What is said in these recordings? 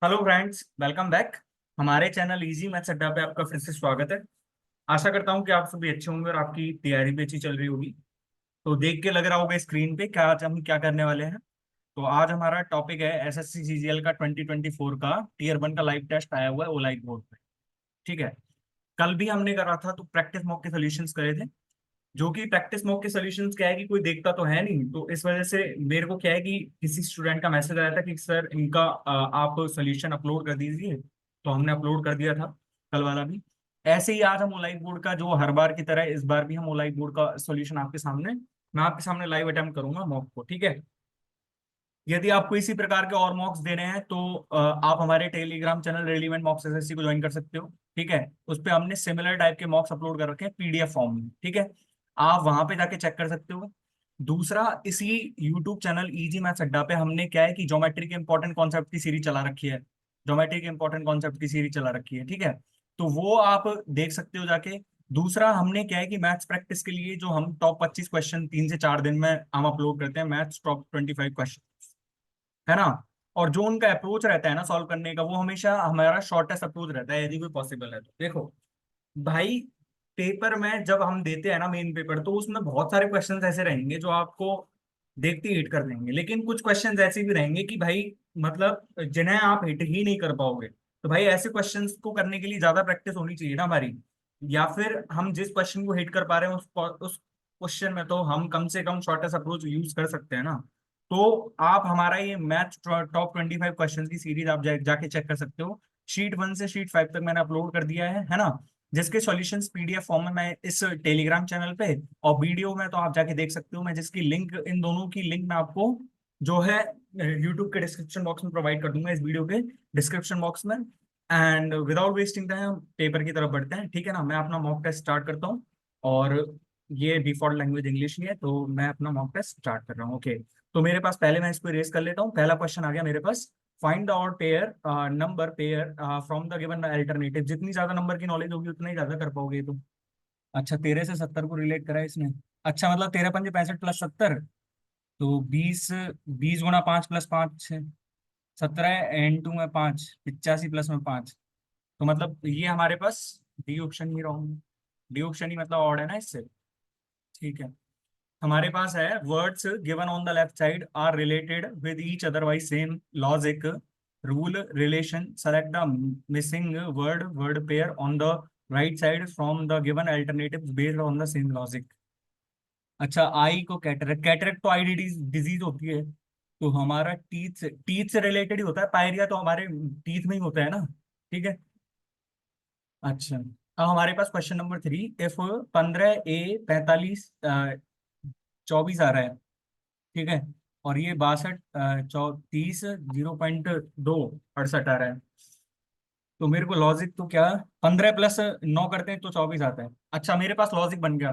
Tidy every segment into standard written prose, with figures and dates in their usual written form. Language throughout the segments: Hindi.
Hello friends, welcome back. हमारे चैनल इजी मैथ्स अड्डा पे आपका फिर से स्वागत है। आशा करता हूँ कि आप सभी अच्छे होंगे और आपकी तैयारी भी अच्छी चल रही होगी। तो देख के लग रहा होगा स्क्रीन पे क्या आज हम क्या करने वाले हैं। तो आज हमारा टॉपिक है एसएससी सीजीएल का 2024 का टीयर 1 का लाइव टेस्ट आया हुआ है ओलाइट बोर्ड पे। ठीक है। कल भी हमने करा था तो प्रैक्टिस मॉक के सोल्यूशंस करे थे। जो कि प्रैक्टिस मॉक के सॉल्यूशंस क्या है कि कोई देखता तो है नहीं, तो इस वजह से मेरे को क्या है कि किसी स्टूडेंट का मैसेज आया था कि सर इनका आप सॉल्यूशन अपलोड कर दीजिए। तो हमने अपलोड कर दिया था कल वाला भी। ऐसे ही आज हम ओलाइट बोर्ड का जो हर बार की तरह इस बार भी हम ओलाइट बोर्ड का सॉल्यूशन मैं आपके सामने लाइव अटेम्प्ट करूंगा मॉक को। ठीक है। यदि आपको इसी प्रकार के और मॉक्स देने हैं तो आप हमारे टेलीग्राम चैनल रेलिवेंट मॉक्स एसएससी को ज्वाइन कर सकते हो। ठीक है। उस पे हमने सिमिलर टाइप के मॉक्स अपलोड कर रखे हैं पीडीएफ फॉर्म में। ठीक है। आप वहां पे जाके चेक कर सकते हो। दूसरा, इसी यूट्यूब चैनल इजी मैथ्स अड्डा पे हमने क्या है कि ज्योमेट्री के इंपॉर्टेंट कॉन्सेप्ट की सीरीज चला रखी है। ज्योमेट्री के इंपॉर्टेंट कॉन्सेप्ट की सीरीज चला रखी है। ठीक है। तो वो आप देख सकते हो जाके। दूसरा, हमने क्या है कि मैथ्स प्रैक्टिस के लिए जो हम टॉप 25 क्वेश्चन 3 से 4 दिन में हम अपलोड करते हैं, मैथ्स टॉप 25 क्वेश्चन, है ना। और जो उनका अप्रोच रहता है ना सॉल्व करने का, वो हमेशा हमारा शॉर्टेस्ट अप्रोच रहता है यदि कोई पॉसिबल है तो। देखो भाई, पेपर में जब हम देते हैं ना मेन पेपर, तो उसमें बहुत सारे क्वेश्चंस ऐसे रहेंगे जो आपको देखते ही हिट कर देंगे, लेकिन कुछ क्वेश्चंस ऐसे भी रहेंगे कि भाई मतलब जिन्हें आप हिट ही नहीं कर पाओगे। तो भाई ऐसे क्वेश्चंस को करने के लिए ज्यादा प्रैक्टिस होनी चाहिए ना हमारी। या फिर हम जिस क्वेश्चन को हिट कर पा रहे हैं उस क्वेश्चन में तो हम कम से कम शॉर्टेस्ट अप्रोच यूज कर सकते हैं ना। तो आप हमारा ये मैथ टॉप 25 क्वेश्चन की सीरीज आप जाके चेक कर सकते हो। शीट 1 से शीट 5 तक मैंने अपलोड कर दिया है ना। जिसके सॉल्यूशंस पीडीएफ फॉर्म में मैं इस टेलीग्राम चैनल पे और वीडियो में तो आप जाके देख सकते हो। मैं जिसकी लिंक, इन दोनों की लिंक मैं आपको जो है यूट्यूब के डिस्क्रिप्शन बॉक्स में प्रोवाइड कर दूंगा, इस वीडियो के डिस्क्रिप्शन बॉक्स में। And without wasting time paper की तरफ बढ़ते हैं। ठीक है ना। मैं अपना मॉक टेस्ट स्टार्ट करता हूँ। और ये डिफॉल्ट लैंग्वेज इंग्लिश ही है, तो मैं अपना मॉक टेस्ट स्टार्ट कर रहा हूँ। ओके। तो मेरे पास पहले मैं इसको इरेज कर लेता हूँ। पहला क्वेश्चन आ गया मेरे पास। Find the odd pair number pair from the given alternative. जितनी ज्यादा नंबर की नॉलेज होगी उतना ही ज्यादा कर पाओगे तो। अच्छा, 13 से 70 को रिलेट करा है इसने। अच्छा, मतलब 13 × 5 = 65 + 70। तो 20 20 × 5 = 17। 2 में 5 85 + 5। तो मतलब ये हमारे पास डी ऑप्शन ही रॉन्ग। डी ऑप्शन ही मतलब ऑड है ना इससे। ठीक है। हमारे पास है words given on the left side are related with each otherwise same logic rule relation select the missing word word pair on the right side from the given alternative based on the same logic. अच्छा, आई को कैटरेक्ट, कैटरेक्ट तो आई डिजीज होती है। तो हमारा टीथ से रिलेटेड ही होता है। पायरिया तो हमारे टीथ में ही होता है ना। ठीक है। अच्छा, अब हमारे पास क्वेश्चन नंबर 3। इफ 15 A 45 24 आ रहा है। ठीक है। और ये 62 30 0.2 68 आ रहा है। तो मेरे को लॉजिक तो क्या, 15 + 9 करते हैं तो 24 आता है। अच्छा, मेरे पास लॉजिक बन गया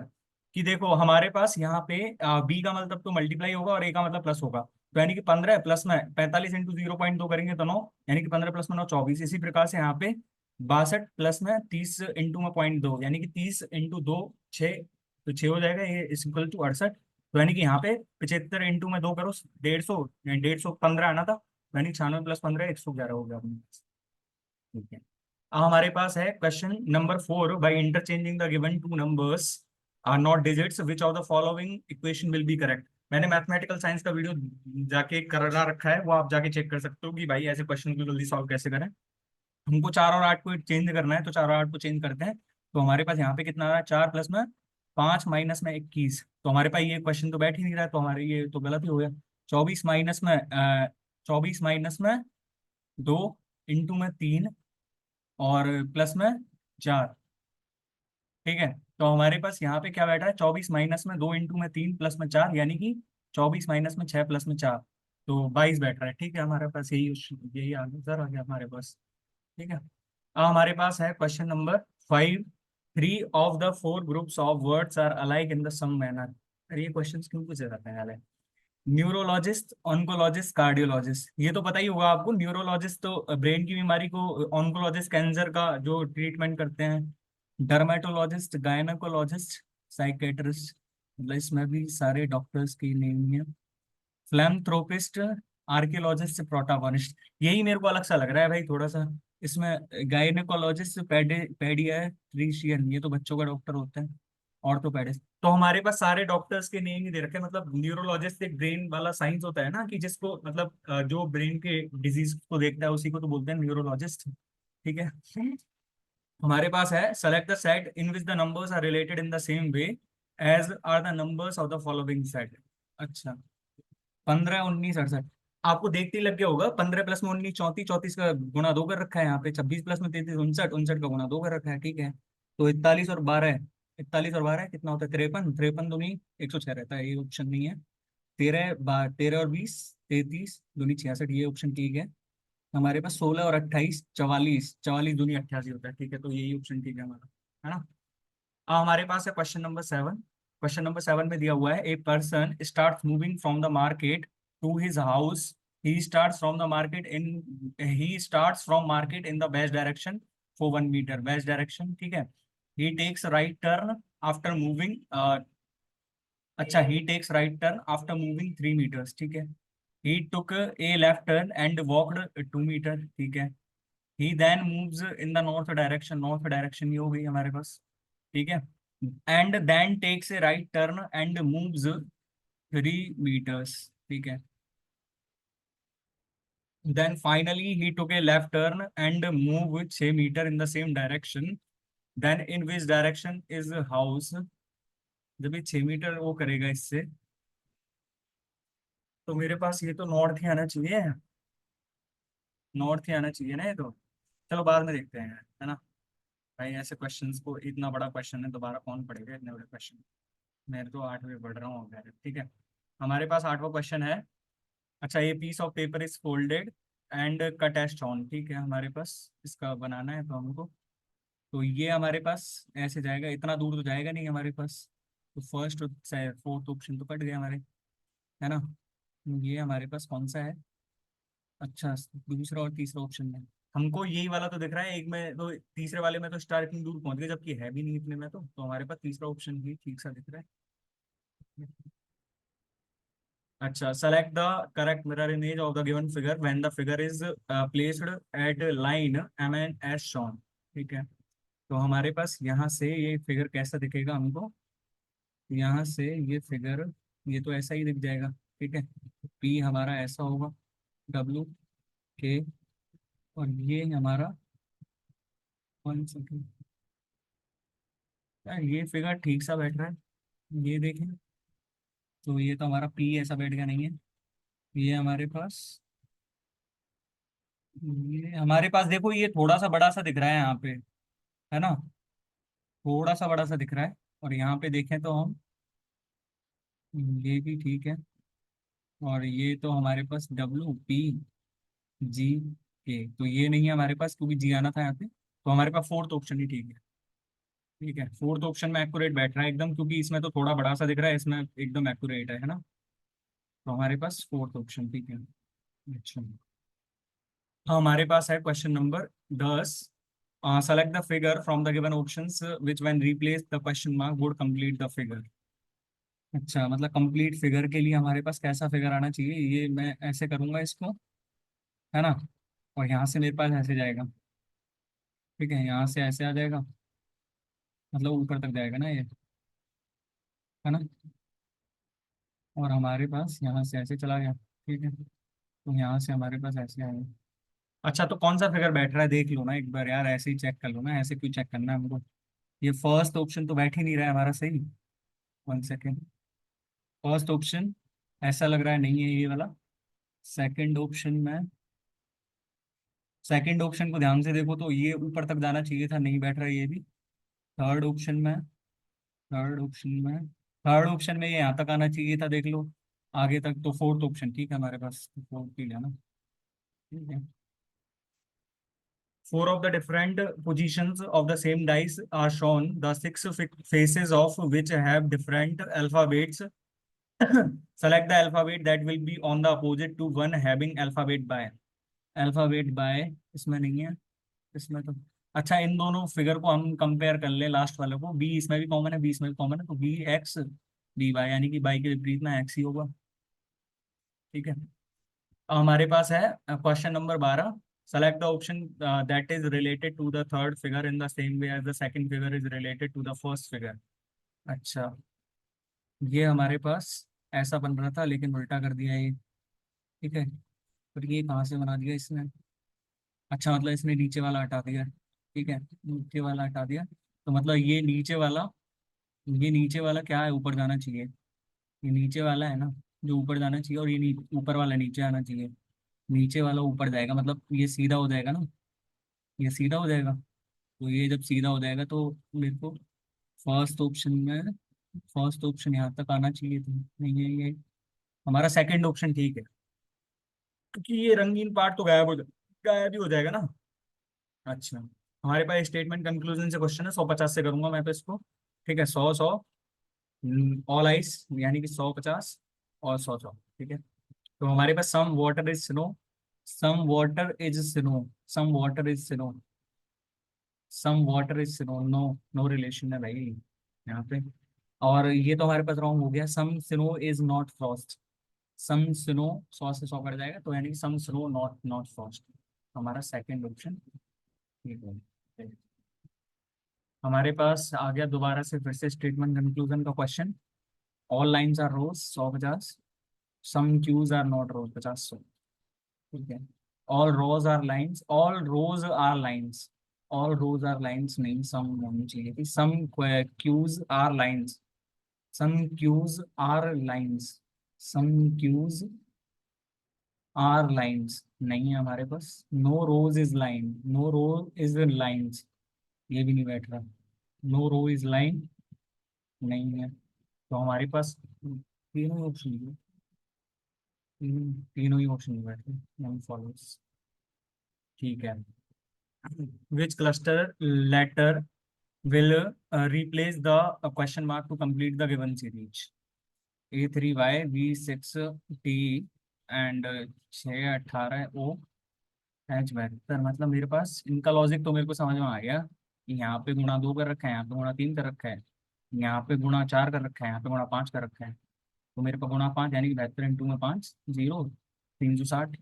कि देखो हमारे पास यहाँ पे बी का मतलब तो मल्टीप्लाई होगा और ए का मतलब प्लस होगा। तो यानी कि 15 प्लस में 45 × 0.2 करेंगे तो 9, यानी कि 15 + 9 24। इसी प्रकार से यहाँ पे 62 प्लस में 30 इंटू में 0.2, यानी कि 30 × 2 6। तो 6 हो जाएगा, ये इज इक्वल टू 68। तो यानी कि यहाँ पे 75 इंटू में 2 करो 150, 150 15 आना था। यानी 96 + 15 111 हो गया अपने पास। ठीक है। अब हमारे पास है question number 4। By interchanging the given two numbers are not digits which of the following equation will be correct. मैंने मैथमेटिकल साइंस का वीडियो जाके करा रखा है, वो आप जाके चेक कर सकते हो कि भाई ऐसे क्वेश्चन को जल्दी सॉल्व कैसे करें। हमको 4 और 8 को चेंज करना है, तो 4 और 8 को चेंज करते हैं। तो हमारे पास यहाँ पे कितना आ रहा है, 4 + में 5 माइनस में 21। तो हमारे पास ये क्वेश्चन तो बैठ ही नहीं रहा है, तो हमारे ये तो गलत ही हो गया। 24 - 2 इंटू में 3 और प्लस में 4। ठीक है। तो हमारे पास यहाँ पे क्या बैठा है, 24 - 2 इंटू में 3 प्लस में 4, यानी कि 24 माइनस में 6 प्लस में 4। तो 22 बैठ रहा है। ठीक है। हमारे पास यही आंसर आ गया हमारे पास। ठीक है। अब हमारे पास है question number 5। 3 of the 4 groups of words are alike in the same manner। अरे ये क्वेश्चन क्यों पूछे जाते हैं। न्यूरोलॉजिस्ट, ऑन्कोलॉजिस्ट, कार्डियोलॉजिस्ट, ये तो पता ही होगा आपको। न्यूरोलॉजिस्ट तो ब्रेन की बीमारी को, ऑन्कोलॉजिस्ट कैंसर का जो ट्रीटमेंट करते हैं, डर्मेटोलॉजिस्ट, गायनाकोलॉजिस्ट, साइकेट्रिस्ट, मतलब इसमें भी सारे डॉक्टर्स की नेम है। फिलैंथ्रोपिस्ट, आर्कियोलॉजिस्ट से प्रोटागोनिस्ट, यही मेरे को अलग सा लग रहा है भाई थोड़ा सा। इसमें गायनेकोलॉजिस्ट, पेडियाट्रिशियन, ये तो बच्चों का डॉक्टर होता है। ऑर्थोपेडिस्ट, तो हमारे पास सारे डॉक्टर्स के नेम ही दे रखे हैं। मतलब न्यूरोलॉजिस्ट एक ब्रेन वाला साइंस होता है ना, कि जिसको मतलब जो ब्रेन के डिजीज को देखता है उसी को तो बोलते हैं न्यूरोलॉजिस्ट। ठीक है। हमारे पास है select the set in which the numbers are related in the same way as are the numbers of the following set. अच्छा, 15, 19, 68। आपको देखते ही लग गया होगा, 15 + में 19 34, 34 का गुणा 2 कर रखा है यहाँ पे, 26 + में 33 59, 59 का गुणा 2 कर रखा है। ठीक है, तो 41 और 12, 41 और 12 कितना होता है? 53, 53 दूनी 106 रहता है, ये ऑप्शन नहीं है। 13 और 20 33 दूनी 66, ये ऑप्शन ठीक है। हमारे पास 16 और 28 44, 44 दूनी 88 होता है। ठीक है, तो यही ऑप्शन ठीक है हमारा, है ना। अब हमारे पास है क्वेश्चन नंबर 7। क्वेश्चन नंबर 7 में दिया हुआ है, a person start moving from the market to his house. He starts from market in the west direction for 1 meter, west direction. ठीक है। He takes right turn after moving, अच्छा, he takes right turn after moving 3 meters. ठीक है। He took a left turn and walked 2 meter. ठीक है। He then moves in the north direction, north direction ये हो गई हमारे पास। ठीक है। And then takes a right turn and moves 3 meters. ठीक है। Then finally he took a left turn and move 6 meter in the same direction. Then in which direction is house. जब ये 6 मीटर वो करेगा इससे, तो मेरे पास ये तो नॉर्थ ही आना चाहिए, नॉर्थ ही आना चाहिए ना ये तो। चलो बाद में देखते हैं, है ना। भाई ऐसे क्वेश्चंस को, इतना बड़ा क्वेश्चन है दोबारा कौन पढ़ेगा इतने बड़े क्वेश्चन। मैं तो 8वीं पढ़ रहा हूँ खैर, ठीक है। हमारे पास 8वां क्वेश्चन है। अच्छा, ये piece of paper is folded and cut as on. ठीक है, हमारे पास इसका बनाना है तो हमको, तो ये हमारे पास ऐसे जाएगा, इतना दूर तो जाएगा नहीं हमारे पास। तो फर्स्ट और फोर्थ ऑप्शन तो कट गए हमारे, है ना। ये हमारे पास कौन सा है? अच्छा, दूसरा और तीसरा ऑप्शन में हमको यही वाला तो दिख रहा है। एक में तो, तीसरे वाले में तो स्टार इतनी दूर पहुंच गए, जबकि है भी नहीं इतने में, तो हमारे पास तीसरा ऑप्शन ही ठीक सा दिख रहा है। अच्छा, select the correct mirror image of the given figure when the figure is placed at line M N as shown. ठीक है, तो हमारे पास यहाँ से ये फिगर कैसा दिखेगा हमको, यहाँ से ये फिगर, ये तो ऐसा ही दिख जाएगा। ठीक है, पी हमारा ऐसा होगा, डब्ल्यू के, और ये हमारा 1 सेकेंड, यार ये फिगर ठीक सा बैठ रहा है, ये देखें। तो ये तो हमारा पी ऐसा बैठ गया नहीं है। ये हमारे पास, ये हमारे पास देखो, ये थोड़ा सा बड़ा सा दिख रहा है यहाँ पे, है ना, थोड़ा सा बड़ा सा दिख रहा है। और यहाँ पे देखें तो हम, ये भी ठीक है। और ये तो हमारे पास डब्ल्यू पी जी के, तो ये नहीं है हमारे पास, क्योंकि जी आना था यहाँ पे। तो हमारे पास फोर्थ ऑप्शन ही ठीक है। ठीक है, फोर्थ ऑप्शन में एक्यूरेट बैठ रहा है एकदम, क्योंकि इसमें तो थोड़ा बड़ा सा दिख रहा है, इसमें एकदम एक्यूरेट है ना। तो हमारे पास फोर्थ ऑप्शन ठीक है। अच्छा, हाँ, हमारे पास है question number 10। Select the figure from the given options which when replace the question Mark Wood complete the figure. अच्छा, मतलब कंप्लीट फिगर के लिए हमारे पास कैसा फिगर आना चाहिए, ये मैं ऐसे करूंगा इसको, है ना। और यहाँ से मेरे पास ऐसे जाएगा। ठीक है, यहाँ से ऐसे आ जाएगा, मतलब ऊपर तक जाएगा ना ये, है ना। और हमारे पास यहाँ से ऐसे चला गया। ठीक है, तो यहाँ से हमारे पास ऐसे आएगा। अच्छा, तो कौन सा फिगर बैठ रहा है देख लो ना एक बार यार, ऐसे ही चेक कर लो ना, ऐसे क्यों चेक करना है हमको। ये फर्स्ट ऑप्शन तो बैठ ही नहीं रहा है हमारा सही। 1 सेकेंड, फर्स्ट ऑप्शन ऐसा लग रहा है नहीं है ये वाला। सेकंड ऑप्शन में, सेकंड ऑप्शन को ध्यान से देखो तो ये ऊपर तक जाना चाहिए था, नहीं बैठ रहा है ये भी। थर्ड ऑप्शन में, थर्ड ऑप्शन में थर्ड ऑप्शन में ये यहाँ तक आना चाहिए था, देख लो आगे तक। तो फोर्थ ऑप्शन ठीक है हमारे पास, तो फोर्थ ही लेना। ठीक है, four of the different positions of the same dice are shown, the six faces of which have different alphabets. Select the alphabet that will be on the opposite to one having alphabet by, alphabet by इसमें नहीं है, इसमें तो। अच्छा, इन दोनों फिगर को हम कंपेयर कर ले, लास्ट वाले को, बी इसमें भी कॉमन है, बी इसमें भी कॉमन है, तो बी एक्स बी वाई, यानी कि बाई के विपरीत में एक्स ही होगा। ठीक है, हमारे पास है question number 12। Select the option that is related to the third figure in the same way as the second figure is related to the first figure. अच्छा, ये हमारे पास ऐसा बन रहा था लेकिन उल्टा कर दिया ये। ठीक है, पर ये कहाँ से बना दिया इसने? अच्छा, मतलब इसने नीचे वाला हटा दिया। ठीक है, नीचे वाला हटा दिया, तो मतलब ये नीचे वाला क्या है, ऊपर जाना चाहिए। ये नीचे वाला है ना, जो ऊपर जाना चाहिए, और ये ऊपर वाला नीचे आना चाहिए। नीचे वाला ऊपर जाएगा, मतलब ये सीधा हो जाएगा ना, ये सीधा हो जाएगा। तो ये जब सीधा हो जाएगा तो मेरे को फर्स्ट ऑप्शन में, फर्स्ट ऑप्शन यहाँ तक आना चाहिए था। नहीं है ये, हमारा सेकंड ऑप्शन ठीक है, क्योंकि ये रंगीन पार्ट तो गायब ही हो जाएगा ना। अच्छा, हमारे पास स्टेटमेंट कंक्लूजन से क्वेश्चन है, 150 से करूंगा मैं पे इसको। ठीक है, 100 100, ऑल आइस, यानी कि 150 और 100 100। ठीक है, तो हमारे पास some water is snow, some water is snow, some water is snow, some water is snow, no, no relation है भाई यहाँ पे। और ये तो हमारे पास रॉन्ग हो गया, some snow is not frost, some snow, 100 से 100 कट जाएगा, तो यानी कि some snow not not frost. हमारा सेकंड ऑप्शन ठीक है। हमारे पास आ गया दोबारा से फिर से स्टेटमेंट कंक्लूजन का question. All lines are rose, 100 50, some cues are not rose, 50 100। ठीक है, all rose are lines, all rose are lines, all rose are lines नहीं, सम होनी चाहिए थी, some cues are lines, some cues are lines, some cues are lines नहीं है हमारे पास। No rose is line, no rose is lines, ये भी नहीं बैठ रहा। नो रो इज लाइन नहीं है, तो हमारे पास तीनों ऑप्शन है, तीनों ही ऑप्शन बैठ रहे, नॉन फॉलोस। ठीक है, which cluster letter will replace the question mark to complete the given series? A3Y V6T and 6 18 O H 72। मतलब मेरे पास इनका लॉजिक तो मेरे को समझ में आ गया कि यहाँ पे गुणा 2 कर रखा है, यहाँ पे गुणा 3 कर रखा है, यहाँ पे गुणा 4 कर रखा है, यहाँ पे गुणा 5 कर रखा है। तो मेरे पे गुणा 5 यानी कि 72 इंटू में 5 0, 360।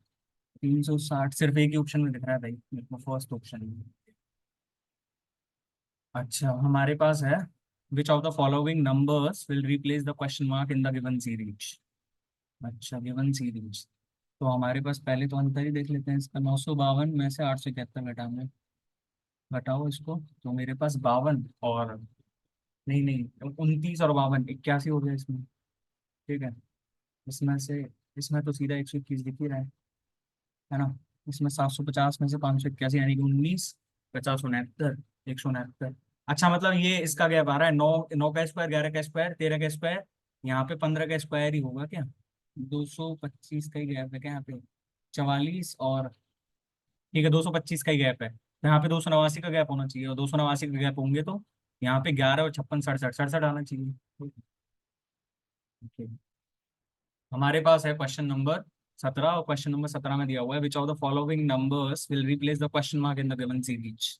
360 सिर्फ एक ही ऑप्शन में दिख रहा है भाई मेरे को, फर्स्ट ऑप्शन में। अच्छा, हमारे पास है which of the following numbers will replace the question mark in the given series. अच्छा, गिवन सीरीज, तो हमारे पास पहले तो अंतर ही देख लेते हैं इसका। 952 में से 871 घटाना, घटाओ इसको, तो मेरे पास 52 और, नहीं नहीं, 29 और 52, 81 हो गया इसमें। ठीक है, इसमें से, इसमें तो सीधा 121 दिख ही रहा है ना। इसमें 750 में से 581 यानी कि 19, 50 69, 169। अच्छा, मतलब ये इसका गैप आ रहा है, 9 9 का स्क्वायर, 11 का स्क्वायर, 13 का स्क्वायर, यहाँ पे 15 का स्क्वायर ही होगा क्या? 225 का ही गैप है क्या यहाँ पे? 44 और, ठीक है, 225 का ही गैप है, तो यहाँ पे 289 का गैप होना चाहिए, और 289 का गैप होंगे तो यहाँ पे 11 और 56 67 67 आना चाहिए। ठीक है, हमारे पास है क्वेश्चन नंबर 17, और क्वेश्चन नंबर 17 में दिया हुआ है which of the following numbers will replace the question mark in the given series.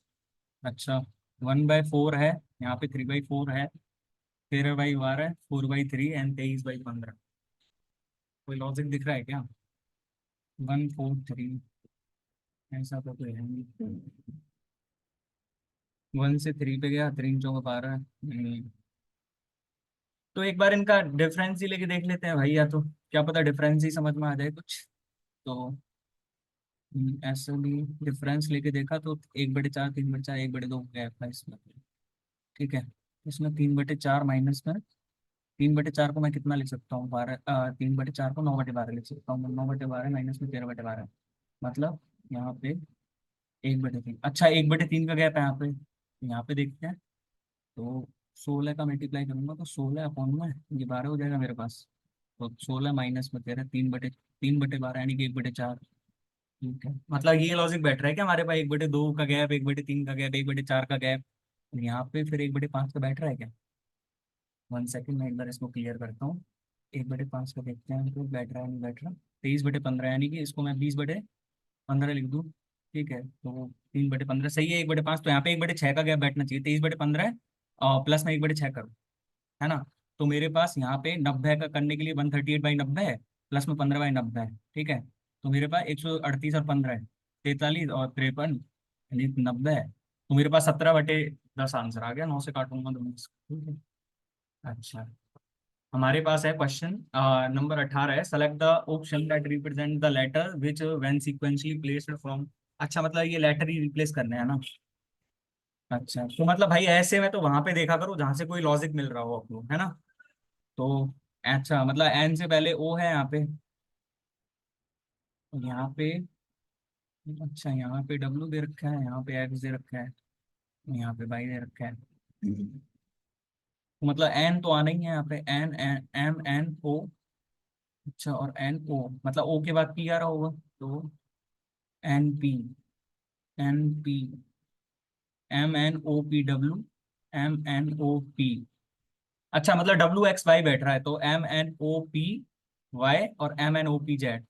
अच्छा, 1/4 है, यहाँ पे 3/4 है, 13/12, 4/3 एंड 23/15। कोई लॉजिक दिख रहा है क्या? 1 4 3, ऐसा तो कोई है नहीं। 1 से 3 पे गया, 3 4 12 नहीं। तो एक बार इनका डिफरेंस ही लेके देख लेते हैं भाई, या तो क्या पता डिफरेंस ही समझ में आ जाए कुछ। तो ऐसे भी डिफरेंस लेके देखा तो 1/4, 3/4, 1/2 गैप है इसमें। ठीक है, इसमें 3/4 माइनस में, 3/4 को मैं कितना लिख सकता हूँ, 12, 3/4 को 9/12 लिख सकता हूँ, 9/12 माइनस में 13/12, मतलब यहाँ पे 1/3। अच्छा, 1/3 का गैप है यहाँ पे, यहाँ पे देखते हैं। तो 16 का मल्टीप्लाई करूंगा तो 16 अपॉन में ये 12 हो जाएगा मेरे पास। तो 16 माइनस में 13, 3/12 यानी कि 1/4। ठीक है, मतलब ये लॉजिक बैठ रहा है कि हमारे पास 1/2 का गैप, 1/3 का गैप, 1/4 का गैप, यहाँ पे फिर 1/5 का बैठ रहा है क्या? 1 सेकेंड, मैं एक बार इसको क्लियर करता हूँ। 1/5 का देखते हैं तो बैठ रहा है नहीं बैठ रहा। 23/15 यानी कि इसको मैं 20/15 लिख दूँ। ठीक है, तो 3/15 सही है, 1/5, तो यहाँ पे 1/6 का गैप बैठना चाहिए, 23/15 और प्लस में 1/6 करूँ, है ना। तो मेरे पास यहाँ पे 90 का करने के लिए 138/90 है, प्लस में 15/90 है। ठीक है, तो मेरे पास 138 और 15 है, 43 और 53 यानी 90 है। तो मेरे पास 17/10 आंसर आ गया, 9 से काटूंगा तो ठीक है। अच्छा, हमारे पास है क्वेश्चन नंबर 18 है, select the option that represent the letter which when sequentially placed from. अच्छा, मतलब ये लेटर ही रिप्लेस करने हैं ना। अच्छा, तो मतलब भाई ऐसे में तो वहां पे देखा करो जहां से कोई लॉजिक मिल रहा हो आपको, है ना। तो अच्छा, मतलब एन से पहले ओ है यहाँ पे, यहाँ पे। अच्छा, यहाँ पे डब्ल्यू दे रखा है, यहाँ पे एक्स दे रखा है, यहाँ पे वाई दे रखा है। तो मतलब एन तो आना ही है यहाँ पे, N N M N O. अच्छा, और एन ओ मतलब ओ के बाद पी आ रहा होगा, तो N P, N P, M N O P W, M N O P. अच्छा, मतलब डब्ल्यू एक्स वाई बैठ रहा है, तो M N O P Y और M N O P Z.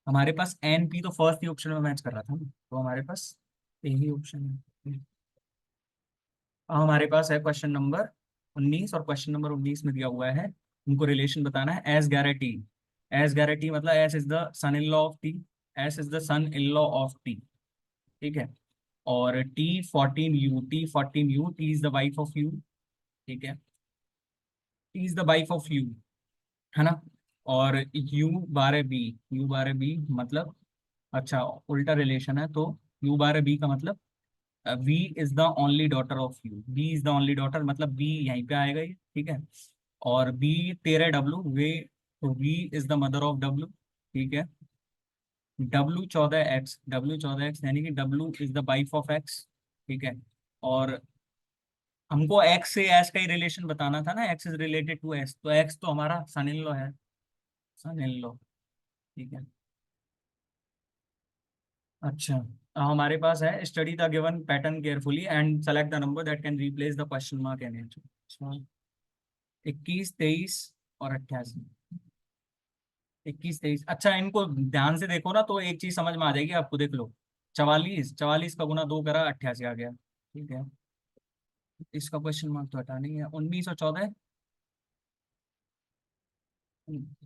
हमारे पास एन पी तो फर्स्ट ही ऑप्शन में मैच कर रहा था ना, तो हमारे पास यही ऑप्शन है। अब हमारे पास है क्वेश्चन नंबर 19, और क्वेश्चन नंबर 19 में दिया हुआ है उनको रिलेशन बताना है। एज गारंटी, एज गारंटी मतलब S is the son in law of T, S is the son in law of T, ठीक है। और T14U, T14U, T is the wife of U, ठीक है, T is the wife of U, है ना। और U12B, U12B मतलब, अच्छा उल्टा रिलेशन है, तो U12B का मतलब V is the only daughter of U, B is the only daughter, मतलब बी यहीं पे आएगा ये, ठीक है। और बी 13 डब्ल्यू वे, तो V is the mother of W, ठीक है। W14X, W14X यानी कि W is the wife of X, ठीक है। और हमको एक्स से एस का ही रिलेशन बताना था ना, X is related to S, तो एक्स तो हमारा सन इन लॉ है, सन इन लॉ, ठीक है। अच्छा, हमारे पास है study the given pattern carefully and select the number that can replace the question mark an H. 21, 23 और 88, 21, 23। अच्छा, इनको ध्यान से देखो ना तो एक चीज समझ में आ जाएगी आपको, देख लो। 44, 44 का गुना 2 करा, 88 आ गया, ठीक है। इसका क्वेश्चन मार्क तो हटा नहीं है। 19 और 14।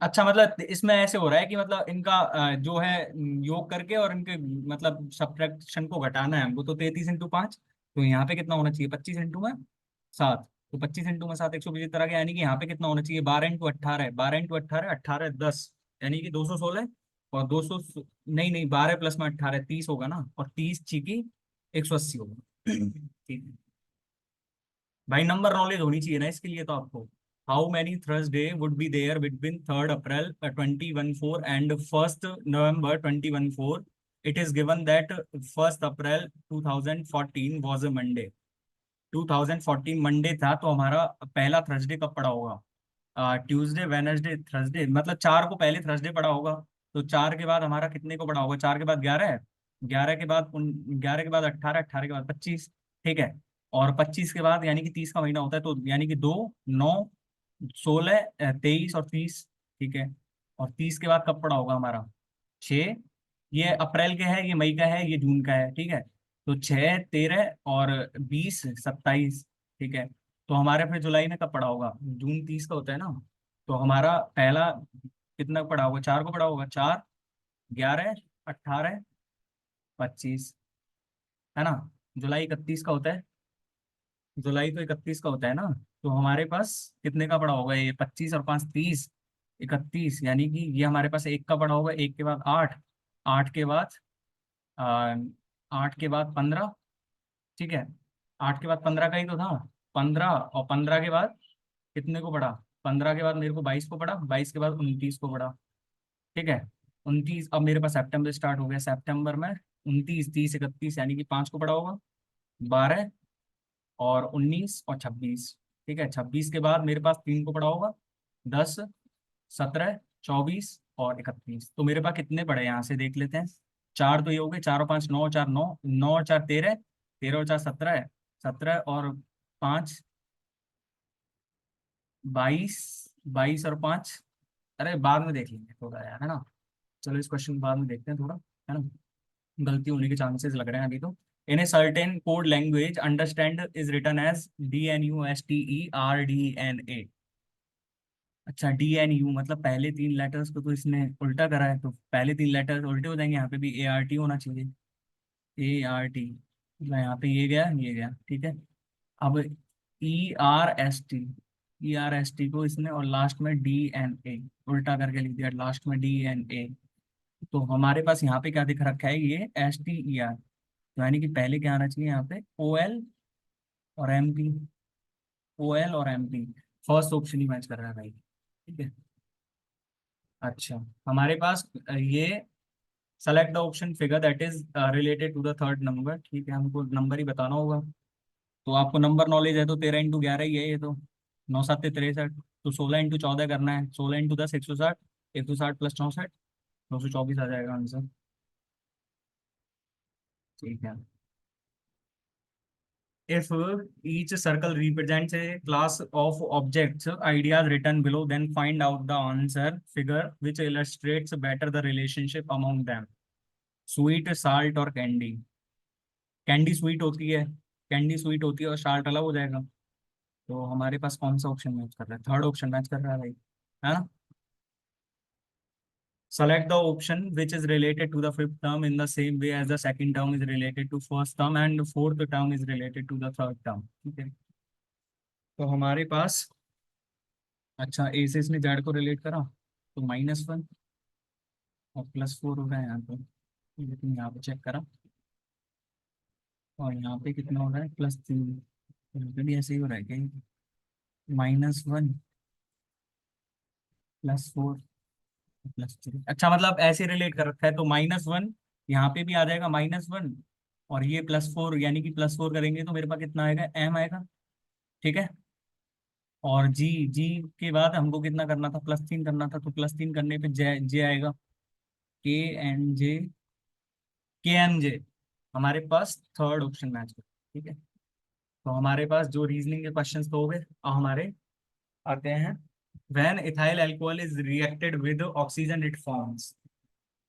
अच्छा, मतलब इसमें ऐसे हो रहा है कि मतलब इनका जो है योग करके और इनके मतलब सब्ट्रैक्शन को घटाना है हमको, तो 33 × 5, तो यहाँ पे कितना होना चाहिए, 25 × 7, तो 25 × 7 175 आ गया, यानी कि यहाँ पे कितना होना चाहिए, 12 × 18, 12 × 18, 18 10, यानी कि 216। और 200, नहीं नहीं, 12 प्लस में 18 30 होगा ना, और 30 चीकी 180 होगा। ठीक है भाई, नंबर नॉलेज होनी चाहिए ना इसके लिए तो आपको। How many Thursday would be there between 3 April 2014 and 1 November 2014। It is given that 1 April 2014 was a Monday, 2014 Monday था, तो हमारा पहला थर्सडे कब पड़ा होगा, ट्यूसडे वेनसडे थर्सडे, मतलब 4 को पहले थर्सडे पड़ा होगा। तो 4 के बाद हमारा कितने को पड़ा होगा, 4 के बाद 11 है, 11 के बाद 11 के बाद 18, 18 के बाद 25, ठीक है। और 25 के बाद यानी कि 30 का महीना होता है, तो यानी कि 2, 9, 16, 23 और 30, ठीक है। और 30 के बाद कब पड़ा होगा हमारा, 6। ये अप्रैल के है, ये मई का है, ये जून का है, ठीक है। तो 6, 13 और 20, 27, ठीक है। तो हमारे फिर जुलाई में कब पड़ा होगा, जून 30 का होता है ना। तो हमारा पहला कितना पड़ा होगा, 4 को पड़ा होगा, 4, 11, 18, 25, है ना। जुलाई 31 का होता है, जुलाई तो 31 का होता है ना। तो हमारे पास कितने का पड़ा होगा, ये 25 और 5 30, 31, यानी कि ये हमारे पास एक का पड़ा होगा, एक के बाद 8, 8 के बाद आ, 8 के बाद 15, ठीक है। 8 के बाद 15 का ही तो था, 15, और 15 के बाद कितने को पड़ा, 15 के बाद मेरे को 22 को पड़ा, 22 के बाद 29 को पड़ा, ठीक है। 29, अब मेरे पास सितंबर स्टार्ट हो गया, सितंबर में 29, 30, 31 यानी कि 5 को पड़ा होगा, 12 और 19 और 26, ठीक है। 26 के बाद मेरे पास 3 को पड़ा होगा, 10, 17, 24 और 31। तो मेरे पास कितने पड़े यहाँ से देख लेते हैं। 4 तो ये हो गए, 4 और 5 9, 4 9, 9 और 4 13, 13 और 4 17, 17 और 5 22, 22 और 5, अरे बाद में देख लेंगे थोड़ा यार, है ना। चलो इस क्वेश्चन बाद में देखते हैं थोड़ा, है ना, गलती होने के चांसेस लग रहे हैं अभी तो। In a certain code language understand is written as DNUSTERDNA। अच्छा, DNU मतलब पहले तीन लेटर्स को तो इसने उल्टा करा है, तो पहले तीन लेटर्स उल्टे हो जाएंगे, यहाँ पे भी ART होना चाहिए। ART, यहाँ पे ये गया, ठीक है। अब ERST को इसने और लास्ट में DNA उल्टा करके लिख दिया, लास्ट में DNA। तो हमारे पास यहाँ पे क्या दिख रखा है, ये STER, तो यानी कि पहले क्या आना चाहिए यहाँ पे, OL और MP। OL और MP, फर्स्ट ऑप्शन ही मैच कर रहा है भाई, ठीक है। अच्छा, हमारे पास ये select the option figure that is related to the third number, ठीक है, हमको नंबर ही बताना होगा। तो आपको नंबर नॉलेज है, तो 13 × 11 ही है ये तो, 9 7 63, तो 16 × 14 करना है, 16 × 10 160, 160 + 64 224 आ जाएगा आंसर, ठीक है। If each circle represents a class of objects, ideas written below, then find out the answer figure which illustrates better the relationship among them. Sweet, salt और कैंडी। कैंडी स्वीट होती है, कैंडी स्वीट होती है और साल्ट अलग हो जाएगा। तो हमारे पास कौन सा ऑप्शन मैच कर रहा है, थर्ड ऑप्शन मैच कर रहा है भाई, है ना। Select the option which is related to the fifth term in the same way as the second term is related to first term and fourth term is related to the third term, ठीक है। तो हमारे पास, अच्छा, ए से इसने जेड को रिलेट करा, तो -1 और +4 हो रहा है यहाँ पे, लेकिन यहाँ पे चेक करा, और यहाँ पे कितना हो रहा है, +3, यहाँ पे भी ऐसे ही हो रहा है क्या, -1 +4 +3, अच्छा मतलब ऐसे रिलेट कर रखा है, तो -1 यहाँ पे भी आ जाएगा, -1 और ये +4, यानी कि +4 करेंगे तो मेरे पास कितना आएगा, M आएगा, ठीक है। और जी, जी के बाद हमको कितना करना था, +3 करना था, तो +3 करने पे जे जे आएगा, KNJ, KMJ, हमारे पास थर्ड ऑप्शन मैच कर, ठीक है। तो हमारे पास जो रीजनिंग के क्वेश्चंस तो हो गए, अब हमारे आते हैं, when ethyl alcohol is reacted with oxygen it forms.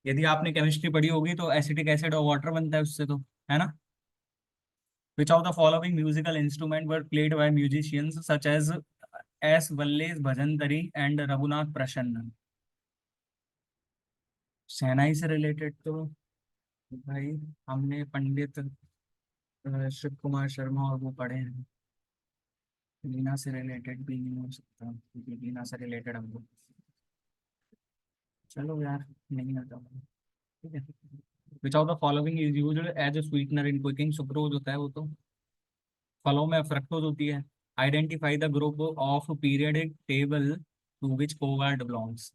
यदि आपने केमिस्ट्री पढ़ी होगी तो एसिटिक एसिड और वाटर बनता है उससे, तो है ना। Which of the following musical instrument were played by musicians such as S Ballesh Bhajantri and Raghunath Prasanna. Shehnai से रिलेटेड तो भाई हमने पंडित शिव कुमार शर्मा और वो पढ़े हैं। लीना से रिलेटेड भी नहीं हो सकता, क्योंकि लीना से रिलेटेड हमको, चलो यार, नहीं आता, ठीक है। Which of the following is used as a sweetener in cooking. Sucrose होता है वो तो, फलों में फ्रक्टोज होती है। Identify the group of periodic table to which cobalt belongs.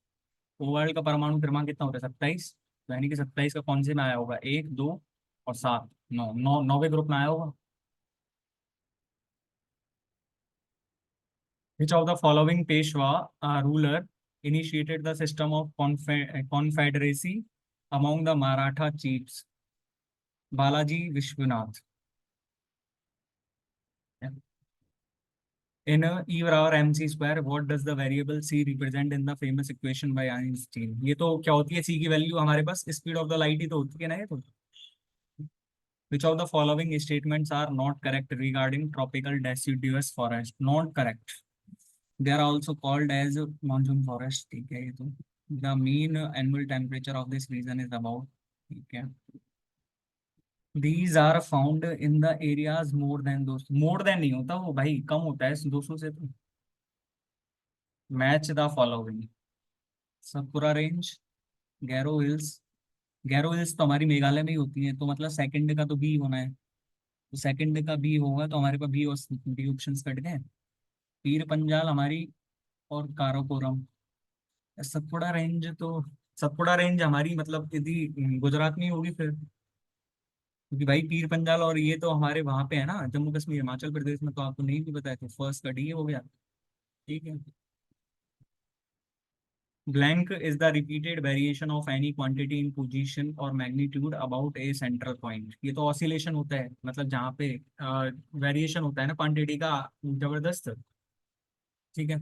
Cobalt का परमाणु क्रमांक कितना होता है, 27, यानी कि 27 का कौन से में आया होगा, 1 2 और 7, 9, 9वें ग्रुप में आया होगा। Which of the following Peshwa ruler initiated the system of confederacy among the Maratha chiefs? Balaji Vishwanath. In E बराबर MC square, what does the variable C represent in the famous equation by Einstein? ये तो क्या होती है, C की वैल्यू हमारे पास स्पीड ऑफ द लाइट ही तो होती है ना ये तो। Which of the following statements are not correct regarding tropical deciduous forest? Not correct. They are also called as monsoon forest, ठीक है ये तो। The mean annual temperature of this region is about, ठीक है। These are found in the areas more than 200, more than नहीं होता वो भाई, कम होता है 200 से तो। Match the following, Satpura range, Gairo hills. Gairo hills तो हमारी मेघालय में ही होती है, तो मतलब सेकंड का तो बी होना है, तो सेकंड का बी होगा, तो हमारे पास बी और डी ऑप्शन कट गए। पीर पंजाल हमारी, और काराकोरम। सतपुड़ा रेंज तो, सतपुड़ा रेंज हमारी मतलब यदि गुजरात में ही होगी फिर, क्योंकि भाई पीर पंजाल और ये तो हमारे वहां पे है ना, जम्मू कश्मीर हिमाचल प्रदेश में, तो आपको नहीं भी बताया, तो फर्स्ट का डी हो गया, ठीक है। Blank is the repeated variation of any quantity in position और magnitude about a central point. ये तो ऑसिलेशन होता है, मतलब जहाँ पे वेरिएशन होता है ना क्वांटिटी का, जबरदस्त, ठीक है।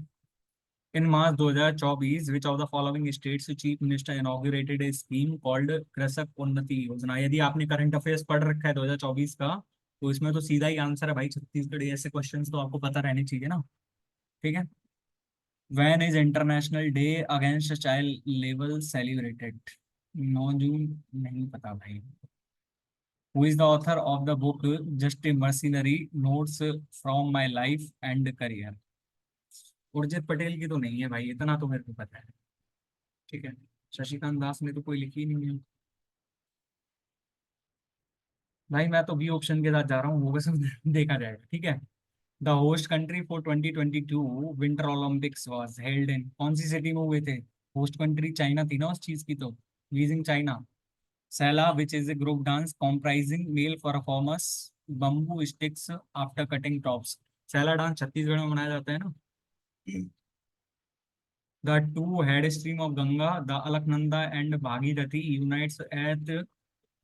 In March 2024, which of the following states chief minister inaugurated a scheme called कृषक उन्नति योजना। यदि आपने करंट अफेयर्स पढ़ रखा है 2024 का, तो इसमें तो सीधा ही आंसर है भाई छत्तीसगढ़। ऐसे क्वेश्चंस तो आपको पता रहने चाहिए ना, ठीक है। When is international day against child labour celebrated? 9 जून? नहीं पता भाई। Who is the author of the book just a mercenary notes from my life and career? Urjit Patel की तो नहीं है भाई, इतना तो मेरे को पता है। ठीक है। शशिकांत दास ने तो कोई लिखी नहीं है। भाई मैं तो बी ऑप्शन के साथ जा रहा हूँ, वो सब देखा जाएगा। ठीक है। The host country for 2022 winter Olympics was held in? कौन सी सिटी में हुए थे? होस्ट कंट्री चाइना थी ना उस चीज की तो। Beijing China. Saila which is a group dance comprising male performers bamboo sticks after cutting tops? Saila dance Chhattisgarh में मनाया जाता है ना। The two head stream of Ganga the Alaknanda and Bhagirathi unites at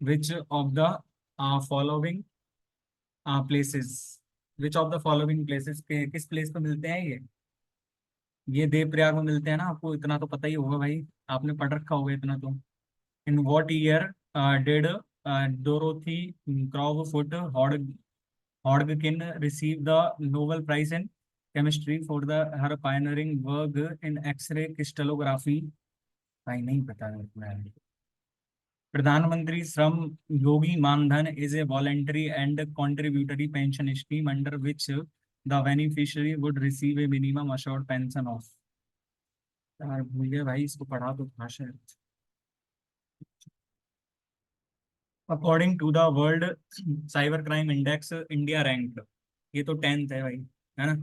which of the following places? Which of the following places के किस प्लेस पे मिलते हैं ये देवप्रयाग में मिलते हैं ना, आपको इतना तो पता ही होगा भाई। आपने पढ़ रखा होगा इतना तो। In what year did Dorothy Crowfoot Hodgkin receive the Nobel prize in chemistry for the her pioneering work in x ray crystallography? भाई नहीं पता मेरे को यार। Pradhan Mantri Shram Yogi Maandhan is a voluntary and contributory pension scheme under which the beneficiary would receive a minimum assured pension of? यार भूल गया भाई, इसको पढ़ा तो था शायद। According to the world cyber crime index India rank, ये तो 10th है भाई, है ना।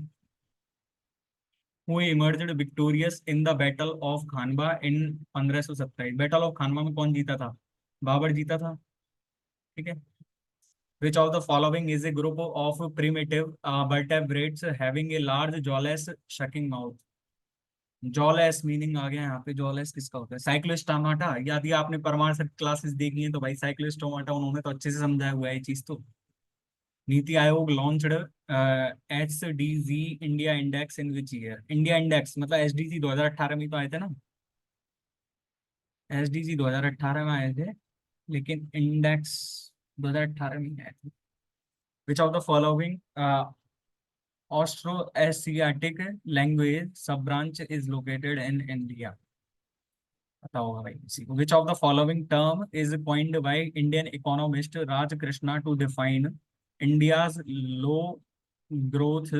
Who emerged victorious in the battle of Khanwa in 1527? Battle of Khanwa में कौन जीता था? बाबर जीता था। ठीक है। Which of the following is a group of primitive vertebrates having a large jawless sucking mouth? Jawless meaning आ गया यहाँ पे। जॉलेस किसका होता है? साइक्लोस्टोमाटा। यदि आपने परमार सेट क्लासेस देखी हैं तो भाई साइक्लोस्टोमाटा उन्होंने तो अच्छे से समझाया हुआ है ये चीज तो। NITI Aayog launched SDG India index in which year? India index मतलब एसडीजी 2018 में तो आए थे ना। एसडीजी 2018 में आए थे, लेकिन इंडेक्स 2018 में ही आए थे। विच of the following Austroasiatic language sub-branch is located in India? पता होगा भाई किसी को। Which of the following term is coined by Indian economist Raj Krishna to define India's low growth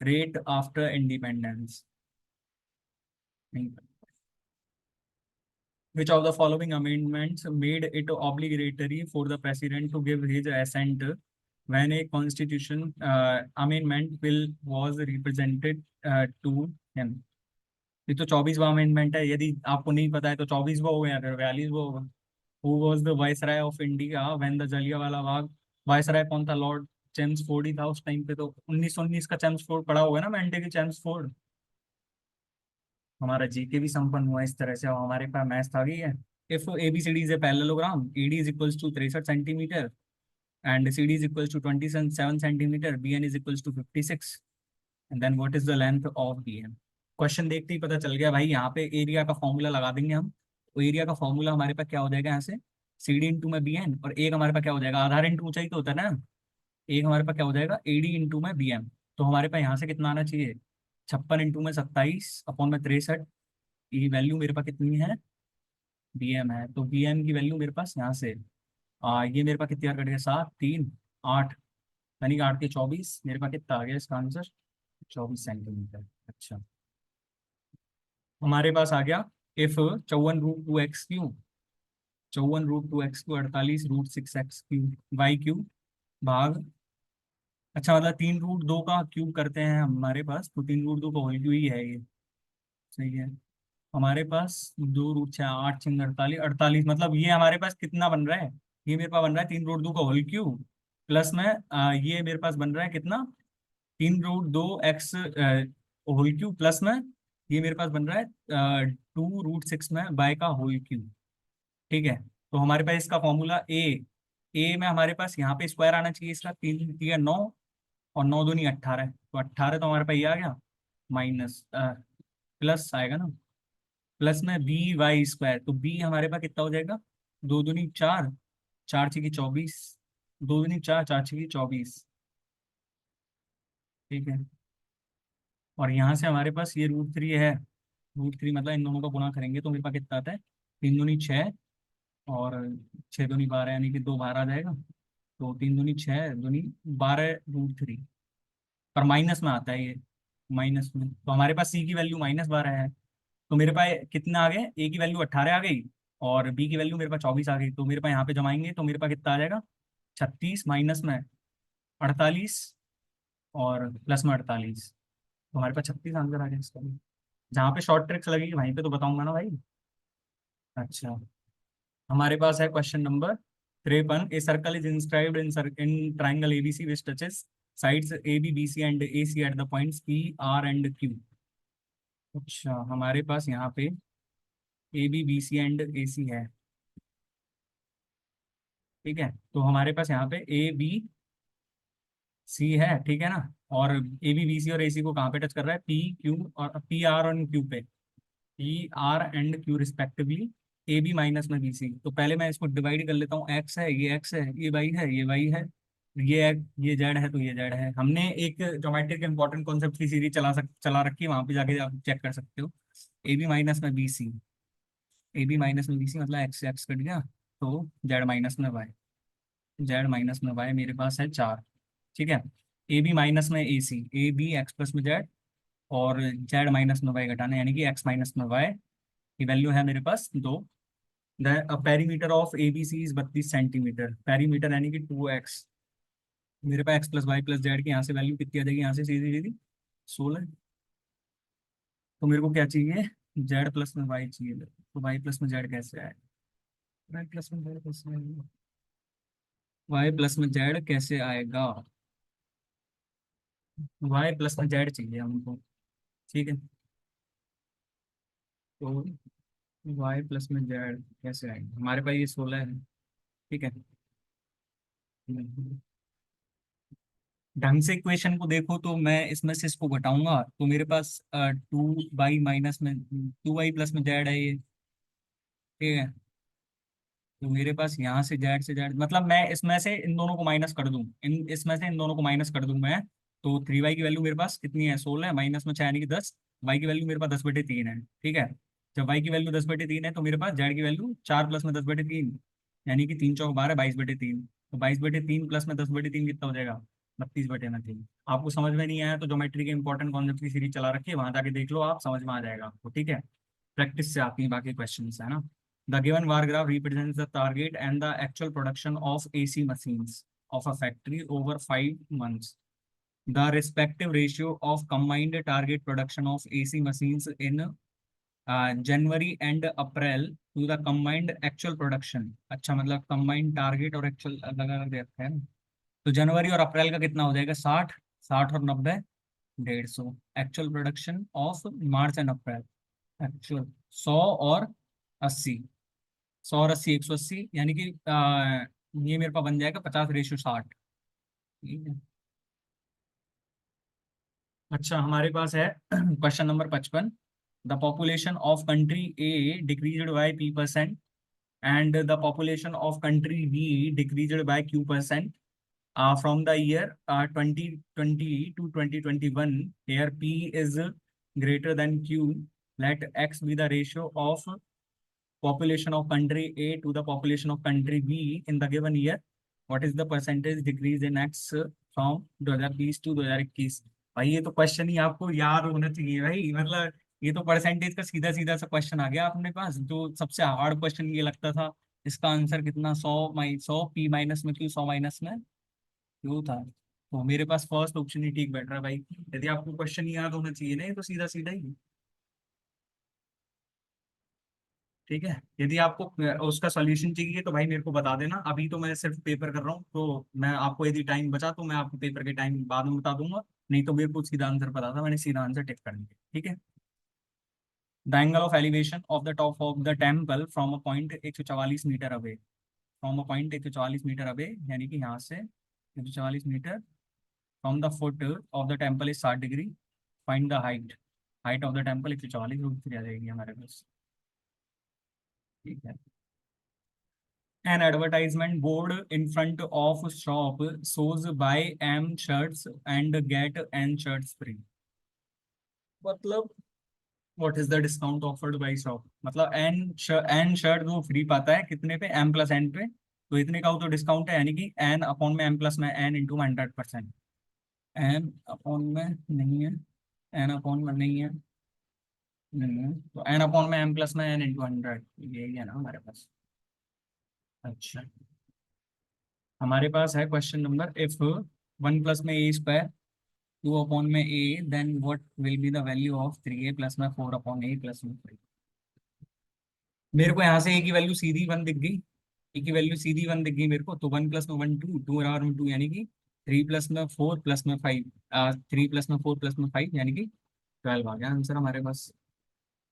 rate after independence? नहीं। Which of the following amendments made it obligatory for the president to give his assent when a constitution amendment bill was represented to him? ये तो 24वां अमेंडमेंट है, यदि आपको नहीं पता है तो 24वां होगा या 42वां होगा। Who was the viceroy of India when the Jallianwala Bagh? Viceroy कौन था? लॉर्ड चेम्सफोर्ड ही था उस टाइम पे तो। 1919 का चेम्सफोर्ड पड़ा होगा ना, मैंटे की चेम्सफोर्ड। हमारा जीके भी संपन्न हुआ इस तरह से। अब हमारे पास मैथ्स आ गई है। If ABCD is a parallelogram, ED is equals to 63 centimeter and CD is equals to 27 centimeter, BN is equals to 56, and then what is the length of BN? Question देखते ही पता चल गया भाई। यहाँ पे एरिया का फॉर्मूला लगा देंगे हम। तो एरिया का फॉर्मूला हमारे पास क्या हो जाएगा यहाँ से? सी डी इंटू में बी एन, और एक हमारे पास क्या हो जाएगा? आधार इंटू ऊंचाई तो होता है ना। एक हमारे पास क्या हो जाएगा? ए डी इंटू में बी एम। तो हमारे पास यहाँ से कितना आना चाहिए? 56 इंटू में 27 अपॉन में 63। ये वैल्यू मेरे पास कितनी है? बी एम है, तो बी एम की वैल्यू मेरे पास यहाँ से ये मेरे पास कितनी बार कट गया? 7 3 8, यानी कि 8 के 24। मेरे पास कितना आ गया इसका आंसर? 24 सेंटीमीटर। अच्छा, हमारे पास आ गया। If 54 root 2 X Q, 54 root 2 X Q 48 root 6 X Q Y Q भाग, अच्छा मतलब 3 रूट 2 का क्यूब करते हैं हमारे पास, तो 3 रूट 2 का होल क्यू ही है ये। सही है। हमारे पास 2 रूट 6 8 6 48 48, मतलब ये हमारे पास कितना बन रहा है? ये मेरे पास बन रहा है 3 रूट 2 का होल क्यूब, प्लस में ये मेरे पास बन रहा है कितना? 3 root 2 X whole cube, plus में ये मेरे पास बन रहा है 2 रूट 6 में बाय का होल क्यूब। ठीक है। तो हमारे पास इसका फॉर्मूला ए में हमारे पास यहाँ पे स्क्वायर आना चाहिए इसका। 3 3 9 और 9 दूनी 18, तो 18 तो हमारे पास ये आ गया। माइनस प्लस आएगा ना, प्लस में बी वाई स्क्वायर, तो बी हमारे पास कितना हो जाएगा? 2 दूनी 4, 4 6 की 24, 2 दूनी 4, 4 6 की 24। ठीक है। और यहाँ से हमारे पास ये √3 है। √3 मतलब इन दोनों का गुणा करेंगे तो मेरे पास कितना आता है, 3 दूनी 6 और 6 दूनी 12, यानी कि 2 बाहर आ जाएगा। तो 3 दूनी 6 दूनी 12 √3, पर माइनस में आता है ये, माइनस में। तो हमारे पास सी की वैल्यू -12 है। तो मेरे पास कितना आ गए, ए की वैल्यू 18 आ गई और बी की वैल्यू मेरे पास 24 आ गई। तो मेरे पास यहाँ पे जमाएंगे तो मेरे पास कितना आ जाएगा, 36 माइनस में 48 और प्लस में 48। तो हमारे पास 36 आंसर आ गया इसका भी। जहाँ पे शॉर्ट ट्रिक्स लगेगी वहीं पे तो बताऊंगा ना भाई। अच्छा, हमारे पास है question number 53। A circle is inscribed in triangle ABC which touches sides A B B C and A C at the points P R and Q. अच्छा, हमारे पास यहाँ पे A B B C and A C है, ठीक है। तो हमारे पास यहाँ पे ए बी सी है, ठीक है ना। और ए बी बी सी और ए सी को कहाँ पे टच कर रहा है, पी क्यू और पी आर और क्यू पे, P R and Q respectively, A B minus में बी सी। तो पहले मैं इसको डिवाइड कर लेता हूँ, एक्स है ये, एक्स है ये, वाई है ये, वाई है ये जेड है तो ये जेड है। हमने एक ज्योमेट्री के इंपॉर्टेंट कॉन्सेप्ट की सीरीज चला रखी है, वहां पे जाके आप चेक कर सकते हो। ए बी माइनस में B C, A B minus में बी सी मतलब एक्स एक्स कट गया, तो जेड माइनस में वाई, जेड माइनस में वाई मेरे पास है 4, ठीक है। ए बी माइनस में A C, A B X plus में जेड और जेड माइनस में वाई घटाना, यानी कि एक्स माइनस में वाई की वैल्यू है मेरे पास 2। The perimeter of A B C is 32 centimetre, perimeter यानी कि 2x। मेरे पास X plus Y plus Z की यहाँ से वैल्यू कितनी आ जाएगी, यहाँ से सीधी सीधी 16। तो मेरे को क्या चाहिए, जेड प्लस में वाई चाहिए। तो वाई प्लस में जेड कैसे आएगा, वाई प्लस में जेड कैसे आएगा, वाई प्लस में जेड कैसे आएगा, वाई प्लस में जेड चाहिए हमको, ठीक है। तो वाई प्लस में जेड कैसे आएगा, हमारे पास ये 16 है, ठीक है। ढंग से इक्वेशन को देखो तो मैं इसमें से इसको घटाऊंगा तो मेरे पास 2y माइनस में 2y प्लस में जेड है ये, ठीक है। तो मेरे पास यहाँ से जेड मतलब मैं इसमें से इन दोनों को माइनस कर दूं, इसमें से इन दोनों को माइनस कर दूं मैं। तो 3y की वैल्यू मेरे पास कितनी है, 16 माइनस में 6 यानी कि 10। वाई की वैल्यू मेरे पास 10/3 है, ठीक है। जब वाई की वैल्यू 10/3 है तो मेरे पास जेड की वैल्यू 4 प्लस में 10/3, यानी कि 3×4 = 12, 22/3। तो 22/3 प्लस में 10/3 कितना हो जाएगा, 32/3। आपको समझ में नहीं आया तो ज्योमेट्री के इंपॉर्टेंट कॉन्सेप्ट की सीरीज चला रखी है, वहां जाके देख लो, आप समझ में आ जाएगा आपको, ठीक है। प्रैक्टिस से आती है बाकी क्वेश्चन है ना। The given bar graph represents the target and the actual production of AC machines of a factory over 5 months. The respective ratio of combined target production of AC machines in January and April to the combined actual production. अच्छा, मतलब combined target और actual अलग अलग रहता है ना। तो जनवरी और अप्रैल का कितना हो जाएगा, 60, 60 और 90 150। Actual production of March and April, actual 100 और 80, 100 और 80 180, यानी कि ये मेरे पास बन जाएगा 50/60, ठीक है। अच्छा, हमारे पास है question number 55। The population of country A decreased by p% and the population of country B decreased by q% from the year 2020 to 2021, here p is greater than q, let x be the ratio of population of country A to the population of country B in the given year. What is the percentage decrease in x from 2020 to 2021? भाई ये तो क्वेश्चन ही आपको याद होना चाहिए भाई, मतलब ये तो परसेंटेज का सीधा सीधा सा क्वेश्चन आ गया अपने पास। जो सबसे हार्ड क्वेश्चन ये लगता था, इसका आंसर कितना, 100 पी माइनस में क्यू, 100 माइनस में क्यू था। तो मेरे पास फर्स्ट ऑप्शन ही ठीक बैठ रहा है भाई। यदि आपको क्वेश्चन ही याद होना चाहिए ना, ये तो सीधा सीधा ही, ठीक है। यदि आपको उसका सॉल्यूशन चाहिए तो भाई मेरे को बता देना, अभी तो मैं सिर्फ पेपर कर रहा हूँ। तो मैं आपको यदि टाइम बचा तो मैं आपको पेपर के टाइम बाद में बता दूंगा, नहीं तो मेरे को सीधा आंसर पता था, मैंने सीधा आंसर टिक कर दिया, ठीक है। The angle of elevation of the top of the temple from a point 144 meter away, from a point 144 meter away, यानी कि यहाँ से 144 meter from the foot of the temple is 60 degree. Find the height, height of the temple 144 आ जाएगी हमारे पास, ठीक है। An advertisement board in front of shop shows buy M shirts and get N shirts free. मतलब what is the discount offered by shop, मतलब एन शर्ट वो फ्री पाता है कितने पे, एम प्लस एन पे, तो इतने का वो तो डिस्काउंट है, यानी कि एन अपॉन में एम प्लस में एन इंटू 100%। एन अपॉन में नहीं है, एन अपॉन में नहीं है, नहीं है, तो एन अपॉन में एम प्लस में एन इंटू 100, यही है ना हमारे पास। अच्छा, हमारे पास है क्वेश्चन नंबर, इफ 1 प्लस में ए स्क्वायर, 2 अपॉन में A, then what will be the value of 3a plus में 4 अपॉन ए प्लस में 3। मेरे को यहाँ से ए की वैल्यू सीधी 1 दिख गई, ए की वैल्यू सीधी 1 दिख गई मेरे को, तो 1 प्लस में 1 2, 2 और 2 यानी कि 3 प्लस में 4 प्लस में 5, 3 प्लस में 4 प्लस में 5 यानी कि 12 आ गया आंसर हमारे पास।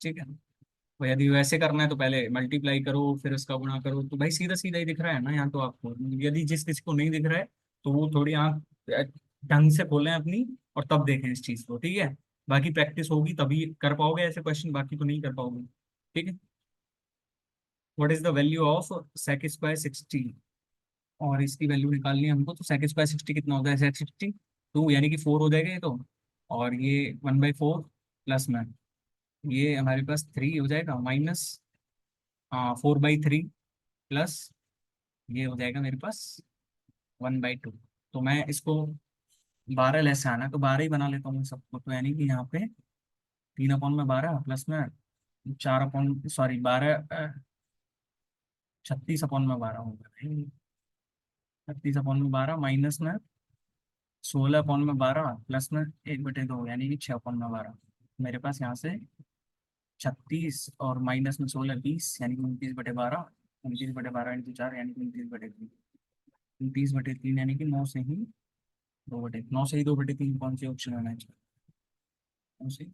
ठीक है, तो यदि वैसे करना है तो पहले मल्टीप्लाई करो फिर उसका गुणा करो, तो भाई सीधा सीधा ही दिख रहा है ना यहाँ तो आपको। यदि जिस किसी को नहीं दिख रहा है तो वो थोड़ी आँख ढंग से खोलें अपनी और तब देखें इस चीज को, ठीक है। बाकी प्रैक्टिस होगी तभी कर पाओगे ऐसे क्वेश्चन, बाकी तो नहीं कर पाओगे। ठीक है, what is the value of sec square 60, और इसकी वैल्यू निकालनी है हमको, तो सेक स्क्वायर 60 कितना होता है, सेक 60 2 यानी कि 4 हो जाएगा ये तो, और ये 1/4 प्लस में ये हमारे पास 3 हो जाएगा, माइनस 4/3 प्लस ये हो जाएगा मेरे पास 1/2। तो मैं इसको 12 लेस आना तो 12 ही बना लेता हूँ सबको, तो यानी कि यहाँ पे 3/12 प्लस में 36/12 होगा, 36/12 माइनस में 16/12 प्लस में 1/2 यानी कि 6/12। मेरे पास यहाँ से 36 और माइनस में 16 20 यानी कि 29/12, 29/12 इंटू 4 यानी कि 29/3, 29/3 यानी कि 9 से ही 2/9 से ही 2/3 कौन से ऑप्शन होना चाहिए, कौन सी।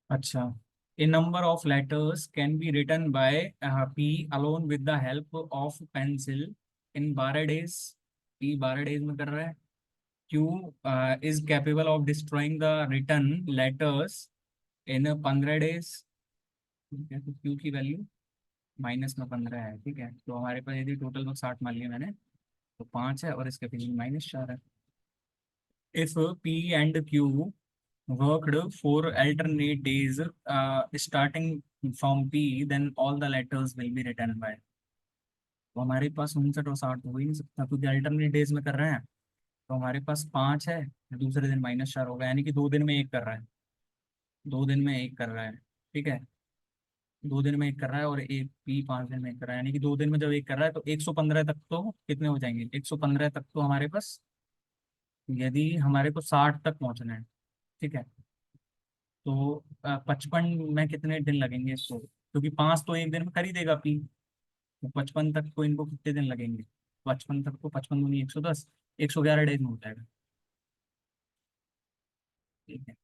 अच्छा, a number of letters can be written by P alone with the help of pencil in 12 days। P 12 days में कर रहा है। Q is capable of destroying the written letters in 15 days। ठीक है, तो Q की वैल्यू माइनस में 15 है, ठीक है। तो हमारे पास यदि टोटल में 60 मान लिया मैंने, तो 5 है और इसके पीछे -4 है। If P and Q worked for alternate days starting from P, then all the letters will be written by। तो हमारे पास 59 और 60 हो ही नहीं सकता क्योंकि अल्टरनेट डेज में कर रहे हैं। तो हमारे पास 5 है, दूसरे दिन -4 होगा, यानी कि 2 दिन में एक कर रहा है, 2 दिन में एक कर रहा है, ठीक है। 2 दिन में एक कर रहा है और एक P 5 दिन में एक कर रहा है, यानी कि 2 दिन में जब एक कर रहा है तो 115 तक तो कितने हो जाएंगे, 115 तक तो हमारे पास, यदि हमारे को 60 तक पहुंचना है, ठीक है, तो 55 में कितने दिन लगेंगे इसको, क्योंकि 5 तो एक दिन में कर ही देगा पी, तो 55 तक को इनको कितने दिन लगेंगे, 55 तक को 55 दूनी 110, 111 डेज में हो जाएगा। ठीक है,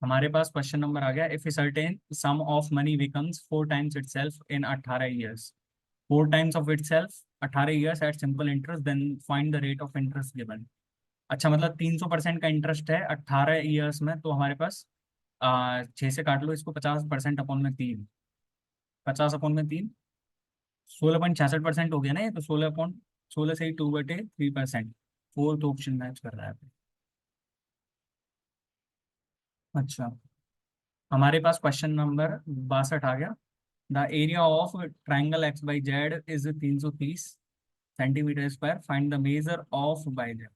हमारे पास क्वेश्चन नंबर आ गया, if a certain sum of money becomes 4 times itself in 18 years, 4 times of itself 18 years at simple interest, then find the rate of interest given. अच्छा, मतलब 300% का इंटरेस्ट है 18 ईयर्स में, तो हमारे पास 6 से काट लो इसको, 50% अपॉन में 3, 50/3 16.66% हो गया ना ये, तो 16 से ही 2/3%, फोर्थ ऑप्शन मैच कर रहा है। अच्छा, हमारे पास क्वेश्चन नंबर 62 आ गया, the area of triangle XYZ is 330 centimetre square, find the measure of by Z,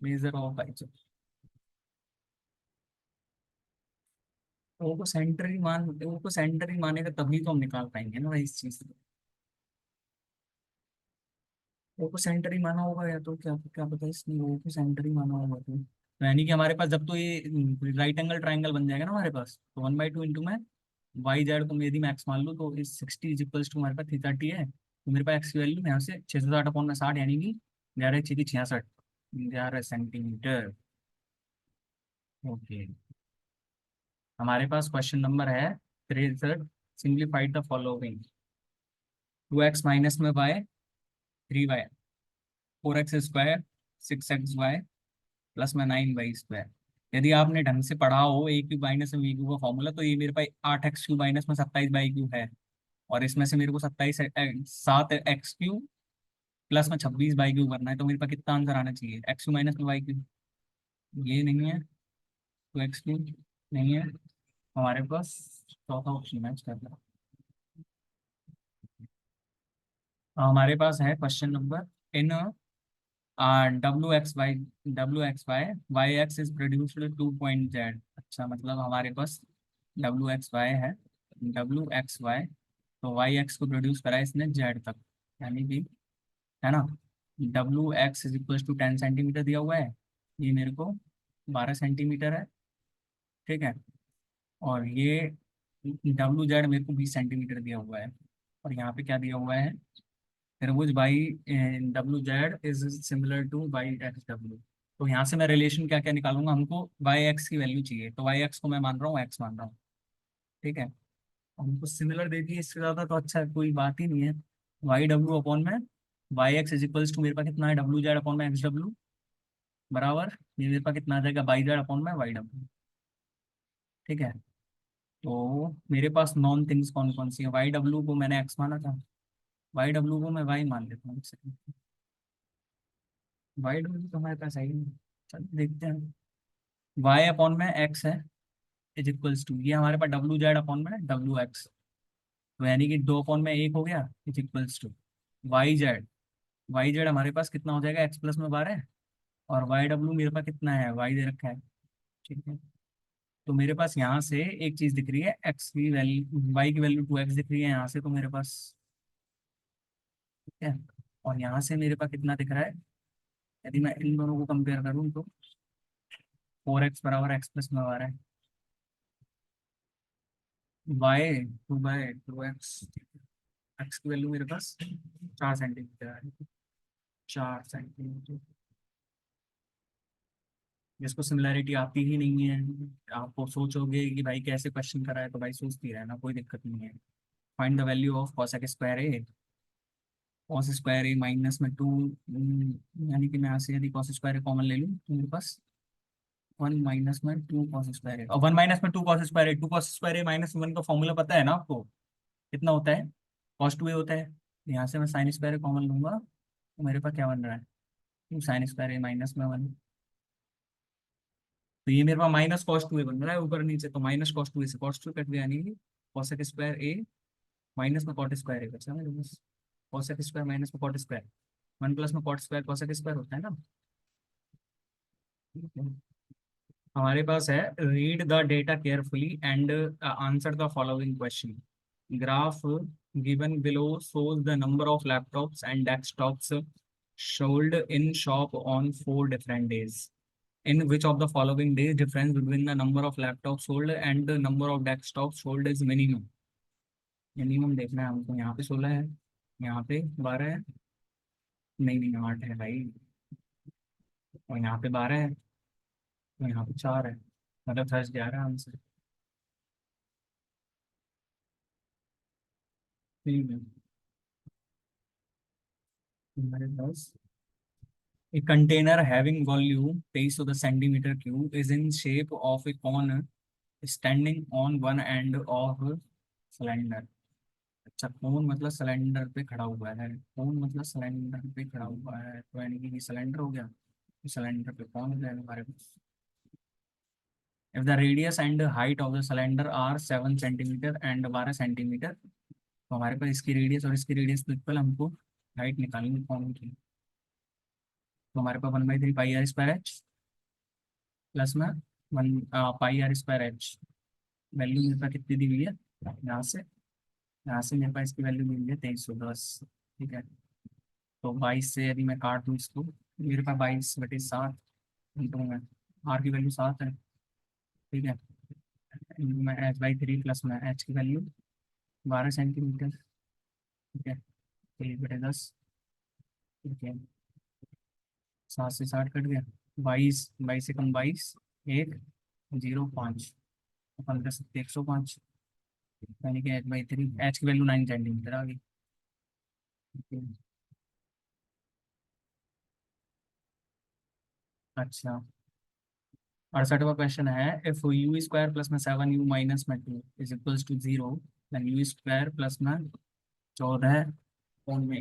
measure of by Z. वो को सेंटर ही मानेगा तभी तो हम निकाल पाएंगे ना भाई इस चीज को, वो को सेंटर ही माना होगा, या तो क्या क्या पता इसमें वो को सेंटर ही माना होगा, तो यानी कि हमारे पास जब तो ये राइट एंगल ट्राइंगल बन जाएगा ना हमारे पास, तो 1/2 इंटू में वाई जेड को यदि मैक्स मान लो तो इस 60 इज इक्वल्स टू हमारे पास 330 है, तो मेरे पास एक्स की वैल्यू यहाँ से 660/60 यानी कि 11×66, 11 सेंटीमीटर। ओके, हमारे पास क्वेश्चन नंबर है 63, simplified the following, 2x minus में y, 3y, 4x² 6xy plus में 9y²। यदि आपने ढंग से पढ़ा हो ए क्यू माइनस में वी क्यू का फॉर्मूला, तो ये मेरे पास 8x³ माइनस में 27y³ है, और इसमें से मेरे को 7x³ प्लस में 26y³ करना है, तो मेरे पास कितना आंसर आना चाहिए, x³ माइनस में y³। ये नहीं है, 2x3 नहीं है हमारे पास। चौथा ऑप्शन मैच कर रहा हमारे पास है question number in W X Y Y X is produced 2 point Z. अच्छा, मतलब हमारे पास डब्ल्यू एक्स वाई है, डब्ल्यू एक्स वाई, तो वाई एक्स को प्रोड्यूस करा है इसने जेड तक, यानी कि, है ना, Wx = 10 सेंटीमीटर दिया हुआ है, ये मेरे को 12 सेंटीमीटर है, ठीक है। और ये WZ मेरे को 20 सेंटीमीटर दिया हुआ है, और यहाँ पे क्या दिया हुआ है, त्रिभुज by WZ is similar to YXW। तो यहाँ से मैं रिलेशन क्या क्या निकालूंगा, हमको वाई एक्स की वैल्यू चाहिए, तो वाई एक्स को मैं मान रहा हूँ एक्स मान रहा हूँ, ठीक है। हमको सिमिलर दे दिए, इससे ज़्यादा तो अच्छा है, कोई बात ही नहीं है। YW/में YX = मेरे पास कितना है, WZ/XW, बराबर ये मेरे पास कितना आ जाएगा, YZ/में YW, ठीक है। तो मेरे पास नॉन थिंग्स कौन कौन सी है, YW को मैंने एक्स माना था, YW को मैं वाई मान लेता हूँ, YW तो हमारे पास है ही नहीं। चल देखते हैं, Y/में एक्स है, = ये हमारे पास WZ/में WX, तो यानी कि 2/1 हो गया, = YZ। YZ हमारे पास कितना हो जाएगा, x+12, और YW मेरे पास कितना है, Y दे रखा है, ठीक है। तो मेरे पास यहाँ से एक चीज दिख रही है, एक्स की वैल्यू, वाई की वैल्यू 2x दिख रही है यहाँ से, तो मेरे पास, ठीक है। और यहाँ से मेरे पास कितना दिख रहा है, यदि मैं इन दोनों को कंपेयर करूँ तो 4x = x+12 है, y2/2x, एक्स की वैल्यू मेरे पास 4 सेंटीमीटर है, 4 सेंटीमीटर, जिसको सिमिलैरिटी आती ही नहीं है। आपको सोचोगे कि भाई कैसे क्वेश्चन करा है, तो भाई सोचती रहना, कोई दिक्कत नहीं है। Find the value of cos² cos² -2, यानी कि मैं यहाँ से यदि cos² कॉमन ले लूँ तो मेरे पास 1 - 2 cos², और 1 - 2 cos², 2 cos² -1 का फॉर्मूला पता है ना आपको, कितना होता है, cos2a होता है। यहाँ से मैं sin² कॉमन लूंगा, तो मेरे पास क्या बन रहा है, 2 sin² -1, तो ये मेरे पास -cos2a बन रहा है ऊपर नीचे, तो -cos2a से cos2 कट गया, यानी कि cos²a -cot²a बचा मेरे पास, cos² -cot², 1 + cot², होता है ना। ठीक है। हमारे पास है, read the data carefully and answer the following question. Graph given below shows the number of laptops and desktops sold in shop on 4 different days. In which of the following days difference between the number of laptops sold and the number of desktops sold is minimum? Minimum देखना है हमको, यहाँ पे 16 है, यहाँ पे 12 है, नहीं नहीं 8 है भाई, और यहाँ पे 12 है, और यहाँ पे 4 है, मतलब 10 11 आंसर। ठीक है, हमारे पास a container having volume 23 centimeter cube is in shape of a cone standing on one end of cylinder। अच्छा, कौन मतलब सिलेंडर पे खड़ा हुआ है, कौन मतलब सिलेंडर पे खड़ा हुआ है, तो यानी कि सिलेंडर हो गया, सिलेंडर पे कौन हो जाएगा हमारे पास। If the radius and height of the cylinder are 7 centimetre and 12 centimetre, तो हमारे पास इसकी रेडियस और इसकी रेडियस तो इक्वल, हमको हाइट निकालनी कौन की, तो हमारे पास 1/3 πr² प्लस में 1 πr²h, वैल्यू मेरे पास कितनी दी हुई है, यहाँ से मेरे पास इसकी वैल्यू मिली है 2310, ठीक है। तो 22 से यदि मैं काट दूँ इसको, मेरे पास 22/7 इंटू में, आर की वैल्यू 7 है, ठीक है, इंटू में h/3 प्लस में एच की वैल्यू 12 सेंटीमीटर, ठीक है, 23/10, ठीक है। 7 से 60 कट गया, 22, 22 से कम 22, 1 0 5, 15 × 7 = 105, यानी कि h/3, एच की वैल्यू 9 सेंटीमीटर आ गई, ठीक है। अच्छा, 68वां क्वेश्चन है, इफ u² प्लस में 7u - 2 देन u² प्लस में 14 कौन में,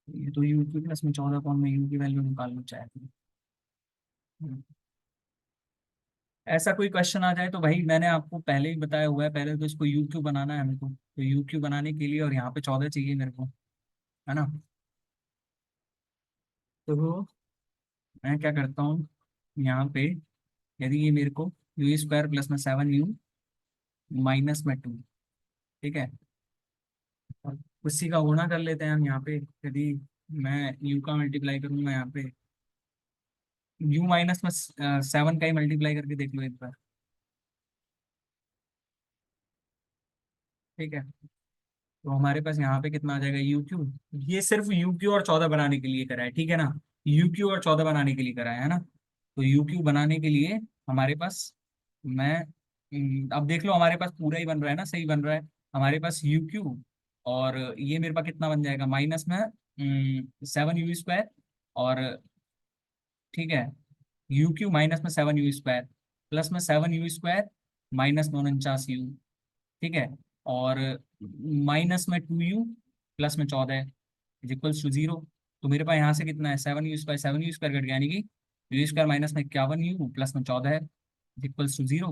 ये तो u की प्लस में 14 कौन में u की वैल्यू निकालना चाहते हैं, ऐसा कोई क्वेश्चन आ जाए तो भाई मैंने आपको पहले ही बताया हुआ है, पहले तो इसको यू क्यू बनाना है हमको, तो यू क्यू बनाने के लिए और यहाँ पे 14 चाहिए मेरे को, है ना। तो मैं क्या करता हूँ यहाँ पे, यदि ये मेरे को यू स्क्वायर प्लस में 7u माइनस में 2, ठीक है, और उसी का गुणा कर लेते हैं हम यहाँ पे। यदि मैं u का मल्टीप्लाई करूंगा यहाँ पे, u माइनस में 7 का ही मल्टीप्लाई करके देख लो एक बार, ठीक है। तो हमारे पास यहाँ पे कितना आ जाएगा, यू क्यू। ये सिर्फ यू क्यू और 14 बनाने के लिए करा है, ठीक है ना। यू क्यू और 14 बनाने के लिए करा है ना। तो यू क्यू बनाने के लिए हमारे पास, मैं अब देख लो हमारे पास पूरा ही बन रहा है ना, सही बन रहा है। हमारे पास यू क्यू और ये मेरे पास कितना बन जाएगा, माइनस में 7u स्क्वायर, और ठीक है, यू क्यू माइनस में 7u स्क्वायर प्लस में 7u स्क्वायर माइनस में 49u, ठीक है, और माइनस में 2u प्लस में 14 इज इक्वल्स टू 0। तो मेरे पास यहाँ से कितना है, 7u square, 7u square cut गया, यानी कि यू स्क्वायर माइनस में 51u प्लस में 14 इज इक्वल्स टू 0।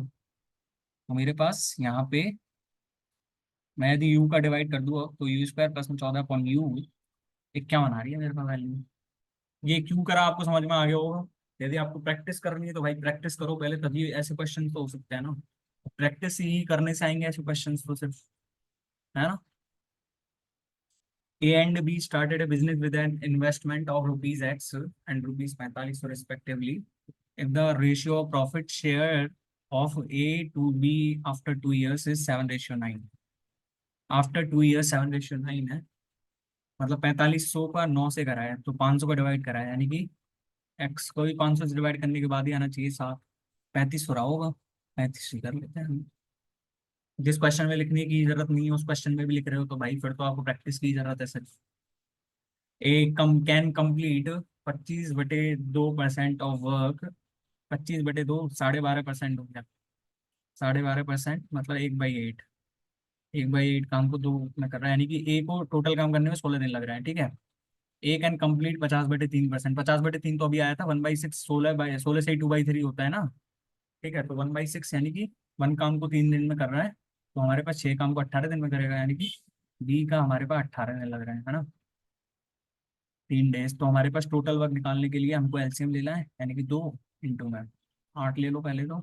तो मेरे पास यहाँ पे मैं यदि u का डिवाइड कर दूँ तो यू स्क्वायर प्लस में 14 अपॉन यू 51 आ रही है मेरे पास वैल्यू। ये क्यों करा आपको समझ में आ गया होगा। यदि आपको प्रैक्टिस करनी है तो भाई प्रैक्टिस करो पहले, तभी ऐसे क्वेश्चन तो हो सकते हैं ना। प्रैक्टिस ही करने से आएंगे ऐसे क्वेश्चन तो सिर्फ, है ना। A and B started a business with an investment of rupees X and rupees 45 respectively. If the ratio of profit share of A to B after 2 years is 7:9, after 2 years 7:9 है, मतलब 4500 का 9 से करा है तो 500 का डिवाइड करा है, यानी कि एक्स को भी 500 से डिवाइड करने के बाद ही आना चाहिए 7। 35 हो रहा होगा, 35 ही कर लेते हैं हम। जिस क्वेश्चन में लिखने की जरूरत नहीं है उस क्वेश्चन में भी लिख रहे हो तो भाई फिर तो आपको प्रैक्टिस की जरूरत है sir. A come can complete 25/2% of work, 25/2 12.5% हो गया, 12.5% मतलब 1/8, 1/8 काम को 2 में कर रहा है, यानी कि ए को टोटल काम करने में 16 दिन लग रहा है, ठीक है। ए कैन कंप्लीट 50/3%, 50/3 तो अभी आया था 1/6, 16 से 2/3 होता है ना, ठीक है। तो 1/6 यानी कि 1 काम को 3 दिन में कर रहा है, तो हमारे पास 6 काम को 18 दिन में करेगा, यानी कि बी का हमारे पास 18 दिन लग रहे हैं, है ना, 3 डेज। तो हमारे पास टोटल वर्क निकालने के लिए हमको एलसीएम लेना है, यानी कि 2 में 8 ले लो पहले तो,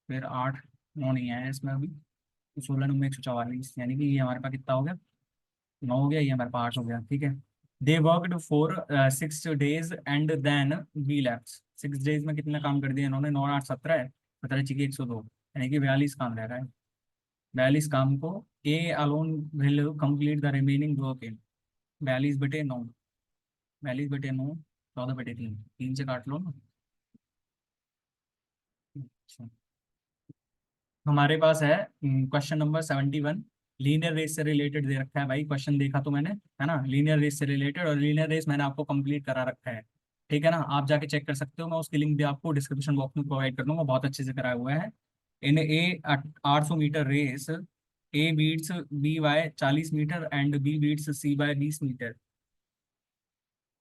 फिर 8, 9 नहीं आया इसमें अभी, तो 16 9 144, यानी कि ये हमारे पास कितना हो गया, 9 हो गया, ये हमारे पास 8 हो गया, ठीक है। They worked for 6 days and then we left. 6 days में कितना काम कर दिया इन्होंने, 9 8 17, 17 चिकी 102, यानी कि 42 काम रह रहा है। 42 काम को A alone will complete the remaining work in 42/9, 42/9, 14/3, 3 से काट लो ना। अच्छा, हमारे पास है क्वेश्चन नंबर 71, लीनियर रेस से रिलेटेड दे रखा है भाई, क्वेश्चन देखा तो मैंने, है ना, लीनियर रेस से रिलेटेड, और लीनियर रेस मैंने आपको कंप्लीट करा रखा है, ठीक है ना, आप जाके चेक कर सकते हो, मैं उसकी लिंक भी आपको डिस्क्रिप्शन बॉक्स में प्रोवाइड कर दूंगा, बहुत अच्छे से कराया हुआ है। In a 800 meter race, A beats B by 40 meter and B beats C by 20 meter,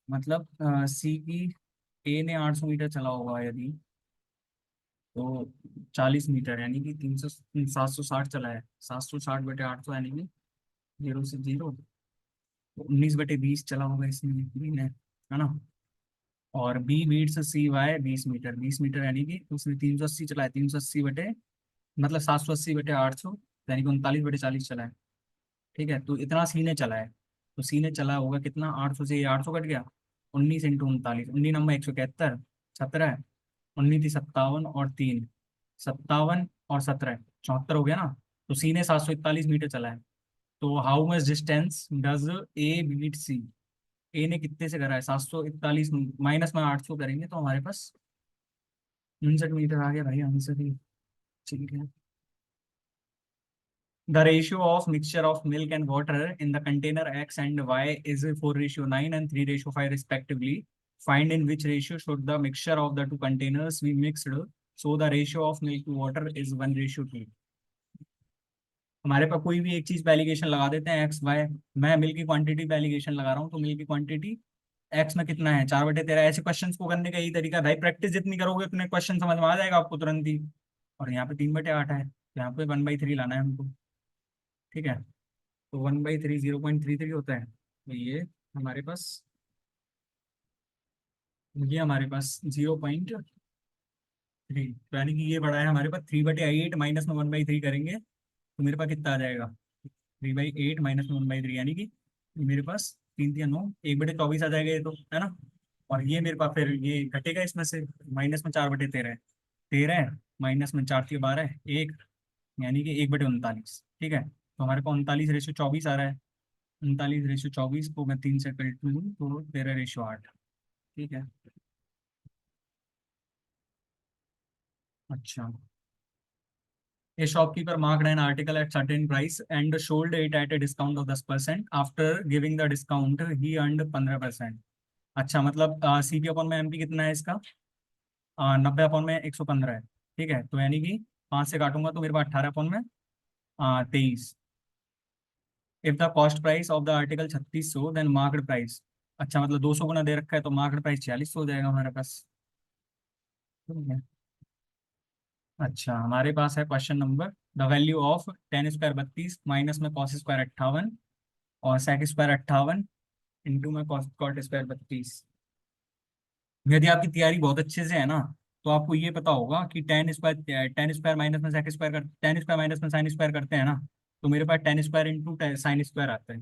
मतलब सी की, ए ने 800 मीटर चला होगा यदि, तो 40 मीटर यानी कि 760 चला है, 760/800 यानी कि 0 से 0, तो 19/20 चला होगा इसमें भी ने, है ना। और बी बीट से सी वाई 20 मीटर, 20 मीटर यानी कि उसने 380 चला है, 380 बटे मतलब 780/800, यानी कि 39/40 चला है, ठीक है। तो इतना सी ने चला है, तो सी ने चला होगा कितना, 800 से ये 800 कट गया, 19 × 39, 19 × 171, 17, 19 × 57 और 3, 57 और 17, 74 हो गया ना। तो सी ने 741 मीटर चला है, तो how much distance does A beat C, A ने कितने से करा है, 741 माइनस में 800 करेंगे तो हमारे पास 59 मीटर आ गया भाई आंसर ही, ठीक है। The ratio of mixture of milk and water in the container X and Y is 4:9 and 3:5 respectively. Find in which ratio should the mixture of the two containers be mixed. So the ratio of milk to water is 1:2. हमारे पास कोई भी एक चीज पे एलिगेशन लगा देते हैं एक्स वाई, मैं मिल्क की क्वांटिटी पे एलिगेशन लगा रहा हूँ तो मिल्क की क्वांटिटी एक्स में कितना है, 4/13। ऐसे क्वेश्चंस को करने का यही तरीका है भाई, प्रैक्टिस जितनी करोगे उतने क्वेश्चन समझ में आ जाएगा आपको तुरंत ही। और यहाँ पे 3/8 है, यहाँ पे 1/3 लाना है हमको। ठीक है, तो 1/3 0.33 होता है, तो ये हमारे पास 0.3, तो यानी कि ये बड़ा है हमारे पास 3/8, माइनस में 1/3 करेंगे तो मेरे पास कितना आ जाएगा, 3/8 माइनस में 1/3, यानी कि मेरे पास 3 3 9, 1/24 आ जाएगा ये तो, है ना। और ये मेरे पास फिर ये घटेगा इसमें से, माइनस में 4/13 है, 13 माइनस में 4 3 12 1, यानी कि 1/39। ठीक है, तो हमारे पास 39/24 आ रहा है। 39/24 को मैं 3 से कट लूँ तो 13/8। ठीक है, अच्छा। A shopkeeper marked an article at certain price and sold it at a discount of 10%. After giving the discount, he earned 15%। अच्छा, मतलब CP अपॉन में MP कितना है इसका, 90 अपॉन में 115 है। ठीक है, तो यानी कि 5 से काटूंगा तो मेरे पास 18 अपॉन में 23। If the cost price of the article 3600 then market price, अच्छा मतलब 200 गुना दे रखा है तो मार्केट प्राइस 4600 हो जाएगा हमारे पास। ठीक है, अच्छा हमारे पास है question number, the value of ten square 32 minus में कॉस स्क्वायर 58 और सेक स्क्वायर 58 इंटू में कॉट स्क्वायर 32। यदि आपकी तैयारी बहुत अच्छे से है ना, तो आपको ये पता होगा कि टेन स्क्वायर माइनस में सेक स्क्वायर कर, टेन स्क्वायर माइनस में साइन स्क्वायर करते हैं ना, तो मेरे पास tan square into sine square आता है।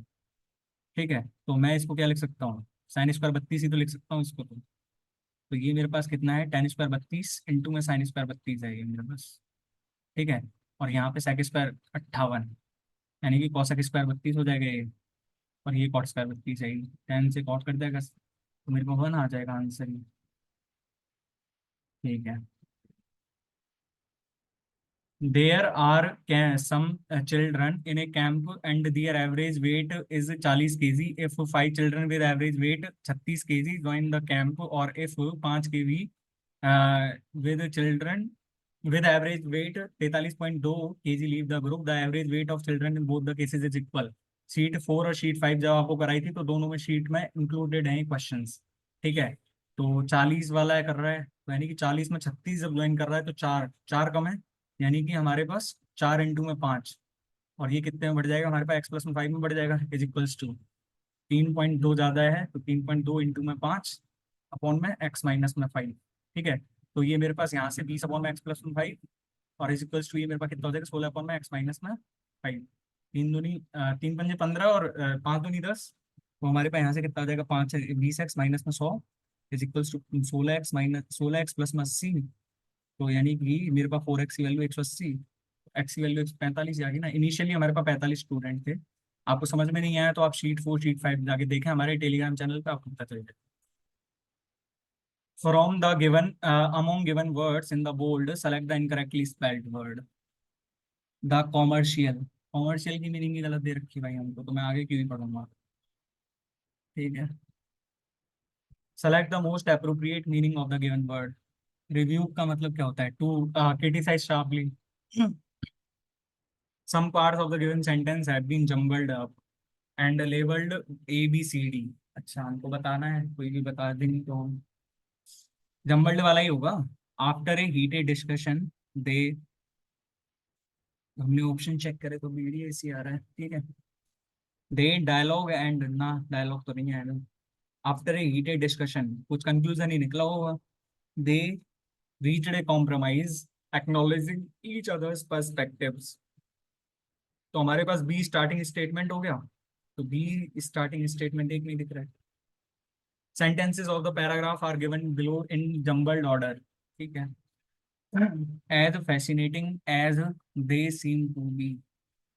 ठीक है, तो मैं इसको क्या लिख सकता हूँ, साइन स्क्वायर 32 ही तो लिख सकता हूँ इसको तो ये मेरे पास कितना है, टेन स्क्वायर 32 इंटू में साइन स्क्वायर 32 है ये मेरे पास। ठीक है, और यहाँ पे सेक स्क्वायर 58, यानी कि कॉसेक स्क्वायर 32 हो जाएगा ये, और ये कॉट स्क्वायर 32 है, 10 से कॉट कर देगा तो मेरे को 1 आ जाएगा आंसर ही। ठीक है, there are some children in a camp and their average weight is 40 kg। If 5 children with average weight 36 kg join the camp, और if 5 kg with children with average weight 43.2 kg leave the group, the average weight of children in both the cases is equal. Sheet 4 और शीट 5 जब आपको कराई थी तो दोनों में शीट में इंक्लूडेड हैं क्वेश्चंस। ठीक है, तो 40 वाला कर रहा है, तो यानी कि 40 में 36 जब ज्वाइन कर रहा है तो चार चार कम है, यानी कि हमारे पास 4 इंटू में 5, और ये कितने में बढ़ जाएगा हमारे पास, x+5 में बढ़ जाएगा, इज इक्वल्स टू 3.2 ज्यादा है तो 3.2 इंटू में 5 अपॉन में x-5। ठीक है, तो ये मेरे पास यहाँ से 20 अपॉन में x+5, और इज इक्वल्स टू ये मेरे पास कितना हो जाएगा, 16 अपॉन में x-5। 3 पंजे 15 और 5 दूनी 10, तो हमारे पास यहाँ से कितना हो जाएगा, 5 20x-100 is equals to 16x plus में 80। तो यानी कि मेरे पास 4x की वैल्यू 180, एक्स की वैल्यू 145 आ गई ना। इनिशियली हमारे पास 45 स्टूडेंट थे, आपको समझ में नहीं आया तो आप शीट 4 शीट 5 जाके देखें हमारे टेलीग्राम चैनल पे, आपको पता चल जाएगा। From the given among given words in the bold select the incorrectly spelled word. The commercial, commercial की मीनिंग ही गलत दे रखी है भाई हमको, तो मैं आगे क्यों ही पढ़ूंगा। ठीक है, select the most appropriate meaning of the given word. Review का मतलब क्या होता है, to criticize sharply. Some parts of the given sentence have been jumbled up and labeled A, B, C, D। अच्छा हमको बताना है, कोई भी बता देंगे तो हम जम्बल्ड वाला ही होगा। आफ्टर ए हीटेड डिस्कशन दे, हमने ऑप्शन चेक करे तो मीडिया इसी आ रहा है। ठीक है, दे डायलॉग एंड ना, डायलॉग तो नहीं आएगा। आफ्टर ए हीटेड डिस्कशन कुछ कंक्लूजन ही निकला होगा। They reached A compromise acknowledging each others perspectives. तो हमारे पास बी स्टार्टिंग स्टेटमेंट हो गया, तो बी स्टार्टिंग स्टेटमेंट एक नहीं दिख रहा है। Sentences of the paragraph are given below in jumbled order. ठीक है, as fascinating as they seem to be.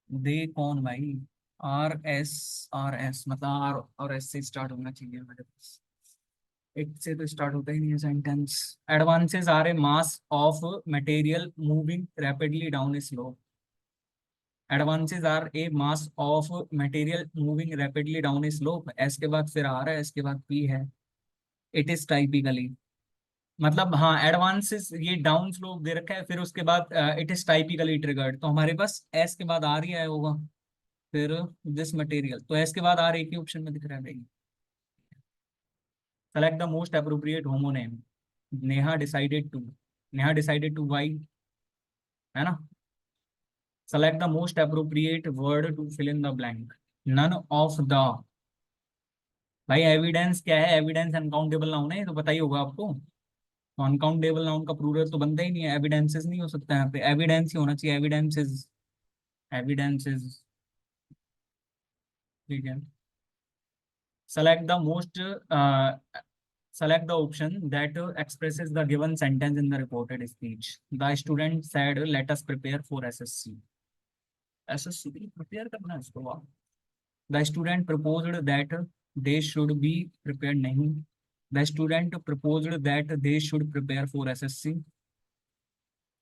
They कौन भाई, आर एस मतलब आर और एस से स्टार्ट होना चाहिए हमारे पास, एक से तो स्टार्ट होता ही नहीं है sentence. Advances are a mass of material moving rapidly down a slope. Advances are a mass of material moving rapidly down a slope, S के बाद फिर आर है, एस के बाद पी है। इट इज टाइपिकली, मतलब हाँ एडवांसेस ये डाउन स्लोप दे रखा है, फिर उसके बाद इट इज टाइपिकली ट्रिगर्ड, तो हमारे पास एस के बाद आर ही आया होगा। फिर दिस मटेरियल, तो एस के बाद आर एक ही ऑप्शन में दिख रहा है भाई। Select the most appropriate homonym. Neha decided to vie, है ना। Select the most appropriate word to fill in the blank. None of the. भाई एविडेंस क्या है? एविडेंस अनकाउंटेबल नाउन है, ये तो पता ही होगा आपको। तो अनकाउंटेबल नाउन का प्लूरल तो बनता ही नहीं है, एविडेंसेस नहीं हो सकता यहाँ पे, एविडेंस ही होना चाहिए, एविडेंसेस। एविडेंसेस। ठीक है। Select the most select the option that expresses the given sentence in the reported speech. The student said let us prepare for SSC। SSC के लिए प्रिपेयर करना है इसको, वाह। The student proposed that they should be prepared, नहीं। The student proposed that they should prepare for SSC।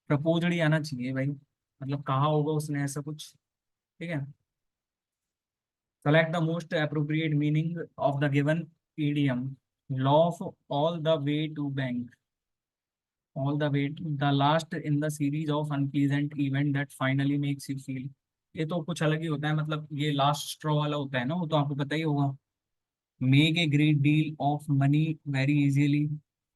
Proposed ही आना चाहिए भाई, मतलब कहा होगा उसने ऐसा कुछ। ठीक है। Select the most appropriate meaning of the given idiom. Laugh all the way to bank। All the way to the last in the series of unpleasant event that finally makes you feel। ये तो कुछ अलग ही होता है, मतलब ये लास्ट स्ट्रॉ वाला होता है ना, वो तो आपको पता ही होगा। Make a great deal of money very easily.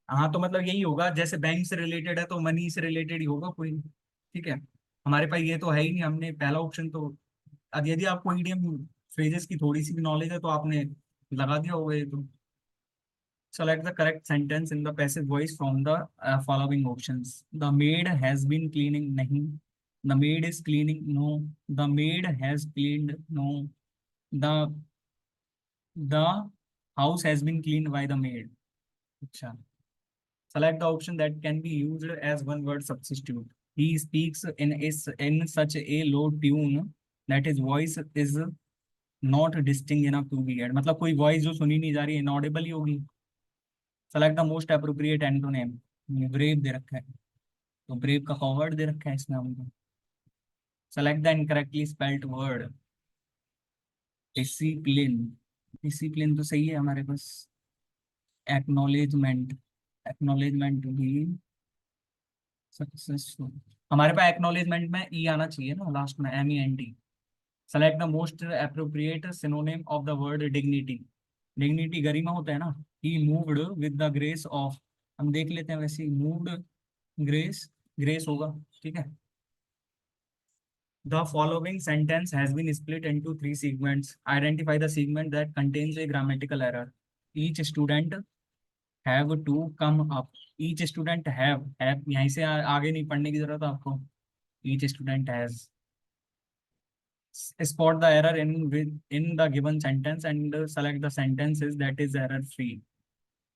हाँ तो मतलब यही होगा, जैसे बैंक से रिलेटेड है तो मनी से रिलेटेड ही होगा कोई। ठीक है। हमारे पास ये तो है ही नहीं, हमने पहला ऑप्शन तो। अब यदि आपको ईडीएम फ्रेजेस की थोड़ी सी भी नॉलेज है तो आपने लगा दिया होगा ये तो। Select the correct sentence in the passive voice from the following options. The maid has been cleaning, nahi। The maid is cleaning, no। The maid has cleaned, no। The the house has been cleaned by the maid। अच्छा। Select the option that can be used as one word substitute। He speaks in such a low tune that his voice is not distinct enough to be heard। मतलब कोई वॉइस जो सुनी नहीं जा रही है, इनऑडिबल ही होगी। Select the most appropriate antonym. Brave दे रखा है, तो ब्रेव का फॉरवर्ड दे रखा है इसमें हमको। Select the incorrectly spelled word. Discipline. Discipline तो सही है हमारे पास। एक्नॉलेजमेंट। एक्नॉलेजमेंट भी सक्सेसफुल। हमारे पास एक्नॉलेजमेंट में ई आना चाहिए ना लास्ट में, MENT। Select the most appropriate synonym of the word dignity. Dignity गरिमा होता है ना। He moved with the grace of. हम देख लेते हैं वैसे ही, मूव्ड ग्रेस, ग्रेस होगा। ठीक है। The following sentence has been split into three segments। Identify the segment that contains a grammatical error। Each student have to come up। Each student have यहीं से आगे नहीं पढ़ने की जरूरत है आपको। Each student has। Spot the error in the given sentence and select the sentences that is error free।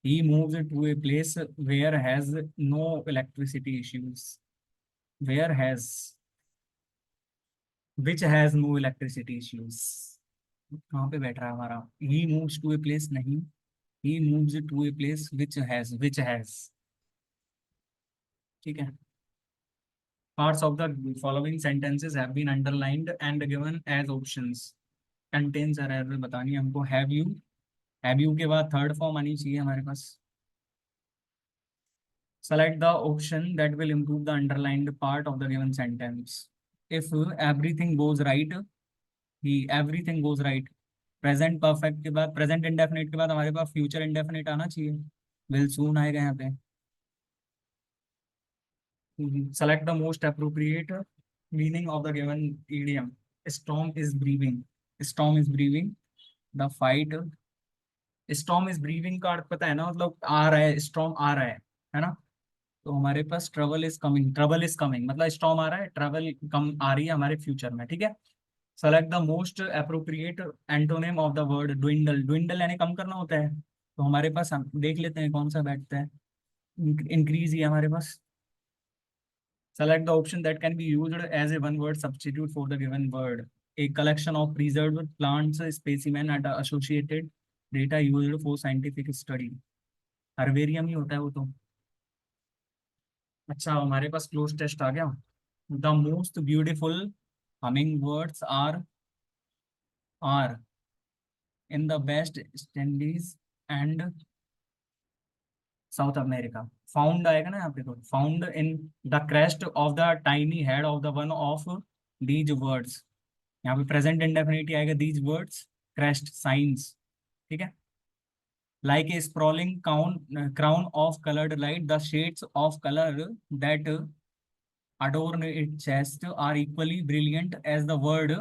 He moves to a place where has no electricity issues। Where has, which has no electricity issues। कहाँ पे बैठ रहा है हमारा? He moves to a place, नहीं। He moves to a place which has। ठीक है। Parts of the following sentences have been underlined and given as options। Contains error बतानी है हमको। Have you के बाद थर्ड फॉर्म आनी चाहिए हमारे पास। Select the option that will improve the underlined part of the given sentence। If everything goes right, he everything goes right. Present perfect के बाद, प्रेजेंट इंडेफिनिट के बाद हमारे पास फ्यूचर इंडेफिनिट आना चाहिए। विल सून आएगा यहाँ पे। Select the most appropriate meaning of the given idiom. Storm is briefing. Storm is briefing the fight. Storm is briefing का अर्थ पता है ना, मतलब आ रहा है, स्टॉर्म आ रहा है ना। तो हमारे पास trouble is coming, trouble is coming मतलब स्टॉर्म आ रहा है, ट्रबल कम आ रही है हमारे फ्यूचर में। ठीक है। Select the most appropriate antonym of the word dwindle. Dwindle यानी कम करना होता है, तो हमारे पास हम देख लेते हैं कौन सा बैठता है। इंक्रीज ही है हमारे पास। Select the option that can be used as a one word substitute for the given word. A collection of preserved plants specimen at associated data used for scientific study. Herbarium ही होता है वो तो। अच्छा हमारे पास क्लोज टेस्ट आ गया। The most beautiful humming birds are in the West Indies and South America. Found आएगा ना यहाँ पे, तो found in the crest of the tiny head of the one of these words. यहाँ पे प्रेजेंट इंडेफिनिट आएगा, दीज वर्ड्स क्रेस्ट साइंस। ठीक है। like a sprawling crown of colored light, the shades of color that adorn its chest are equally brilliant. As the word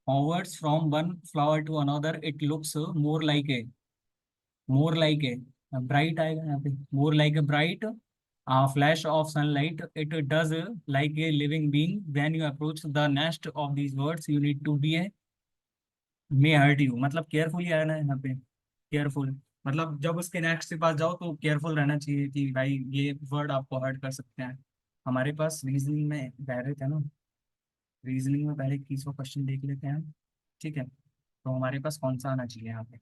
hovers from one flower to another, it looks more like a bright आएगा यहाँ पे, more like a bright flash of sunlight. It does like a living being. When you approach the nest of these words, you need to be a may hurt you, मतलब केयरफुल ही आना है यहाँ पे, केयरफुल। मतलब जब उसके नेक्स्ट के पास जाओ तो केयरफुल रहना चाहिए कि भाई ये वर्ड आपको हर्ट कर सकते हैं। हमारे पास रीजनिंग में पहले थे ना, रीजनिंग में पहले 21वां क्वेश्चन देख लेते हैं। ठीक है, तो हमारे पास कौन सा आना चाहिए यहाँ पे,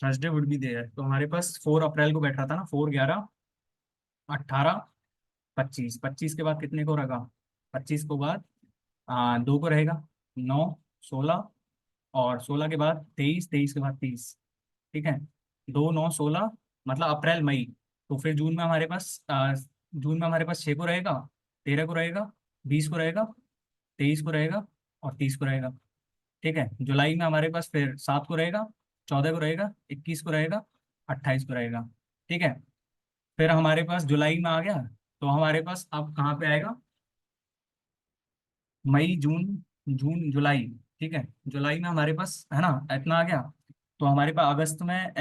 थर्सडे वुड भी देयर। तो हमारे पास 4 अप्रैल को बैठा था ना, 4, 11, 18, 25। 25 के बाद कितने को रखा, 25 को बाद 2 को रहेगा, 9, 16, और 16 के बाद 23, 23 के बाद 30। ठीक है, 2, 9, 16, मतलब अप्रैल मई। तो फिर जून में हमारे पास 6 को रहेगा, 13 को रहेगा, 20 को रहेगा, 23 को रहेगा, और 30 को रहेगा। ठीक है, जुलाई में हमारे पास फिर 7 को रहेगा, 14 को रहेगा, 21 को रहेगा, 28 को रहेगा। ठीक है, फिर हमारे पास जुलाई में आ गया, तो हमारे पास अब कहाँ पे आएगा, मई, जून, जून, जुलाई। ठीक है, जुलाई में हमारे पास है ना इतना आ गया। तो हमारे पास अगस्त में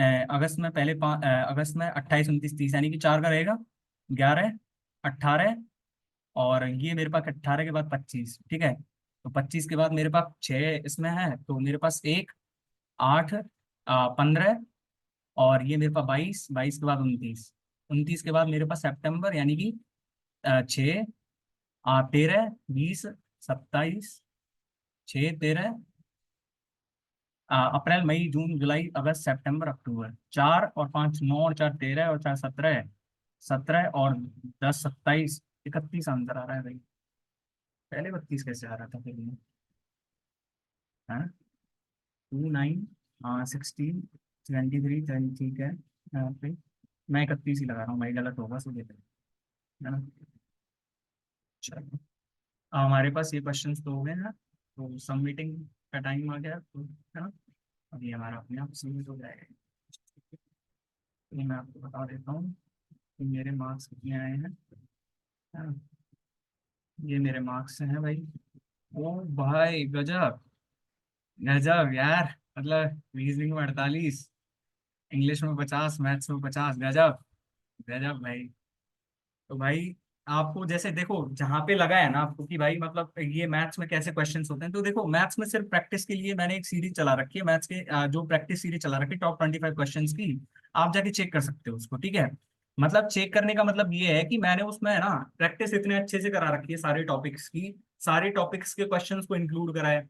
28, 29, 30, यानी कि 4 का रहेगा, 11, 18, और ये मेरे पास 18 के बाद 25। ठीक है, तो 25 के बाद मेरे पास 6 इसमें है, तो मेरे पास 1, 8, 15, और ये मेरे पास 22, 22 के बाद 29, 29 के बाद मेरे पास सितंबर, यानी कि 6, 13, 20, 27, 6, 13, अप्रैल, मई, जून, जुलाई, अगस्त, सितंबर, अक्टूबर। 4 और 5, 9 और 4, 13, और 4, 17, 17, और 10, 27, 31 आंसर आ रहा है भाई। पहले 32 कैसे आ रहा था फिर ये, है ना, 2, 9, 16, 23, 10, ठीक है। यहाँ पे मैं 31 ही लगा रहा हूँ भाई, गलत होगा सो देते है ना। चलो, हमारे पास ये क्वेश्चन तो हो गए हैं, तो सबमिटिंग का टाइम आ गया, तो है ना, अभी हमारा अपने आप सबमिट हो जाएगा। ये मैं आपको बता देता हूँ कि मेरे मार्क्स कितने आए हैं, है ना। ये मेरे मार्क्स हैं भाई। ओ भाई गजब, गजब यार, मतलब रीजनिंग में 48, इंग्लिश में 50, मैथ्स में 50, गजब, गजब भाई। तो भाई आपको जैसे देखो जहाँ पे लगा है ना आपको कि भाई मतलब ये मैथ्स में कैसे क्वेश्चंस होते हैं, तो देखो मैथ्स में सिर्फ प्रैक्टिस के लिए मैंने एक सीरीज चला रखी है, मैथ्स के जो प्रैक्टिस सीरीज चला रखी है टॉप 25 क्वेश्चंस की। आप जाके चेक कर सकते हो उसको। ठीक है, मतलब चेक करने का मतलब ये है कि मैंने उसमें है ना प्रैक्टिस इतने अच्छे से करा रखी है सारे टॉपिक्स की, सारे टॉपिक्स के क्वेश्चंस को इंक्लूड करा है।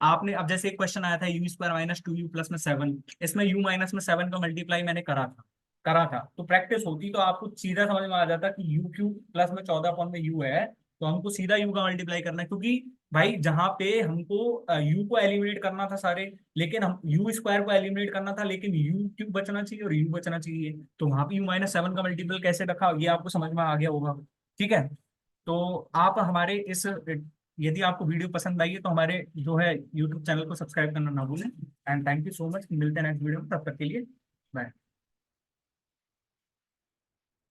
आपने अब जैसे एक क्वेश्चन आया था u² - 2u+7, इसमें u-7 का मल्टीप्लाई मैंने करा था, तो प्रैक्टिस होती तो आपको सीधा समझ में आ जाता कि u³ + 14 में u है, तो हमको सीधा u का मल्टीप्लाई करना है, क्योंकि भाई जहां पे हमको u को एलिमिनेट करना था सारे, लेकिन हम u² को एलिमिनेट करना था, लेकिन u³ बचना चाहिए और u बचना चाहिए, तो वहां पे u-7 का मल्टीपल कैसे रखा ये आपको समझ में आ गया होगा। ठीक है, तो आप हमारे इस, यदि आपको वीडियो पसंद आई है तो हमारे जो है यूट्यूब चैनल को सब्सक्राइब करना ना भूलें। And thank you so much, मिलते हैं नेक्स्ट वीडियो में, तब तक के लिए बाय।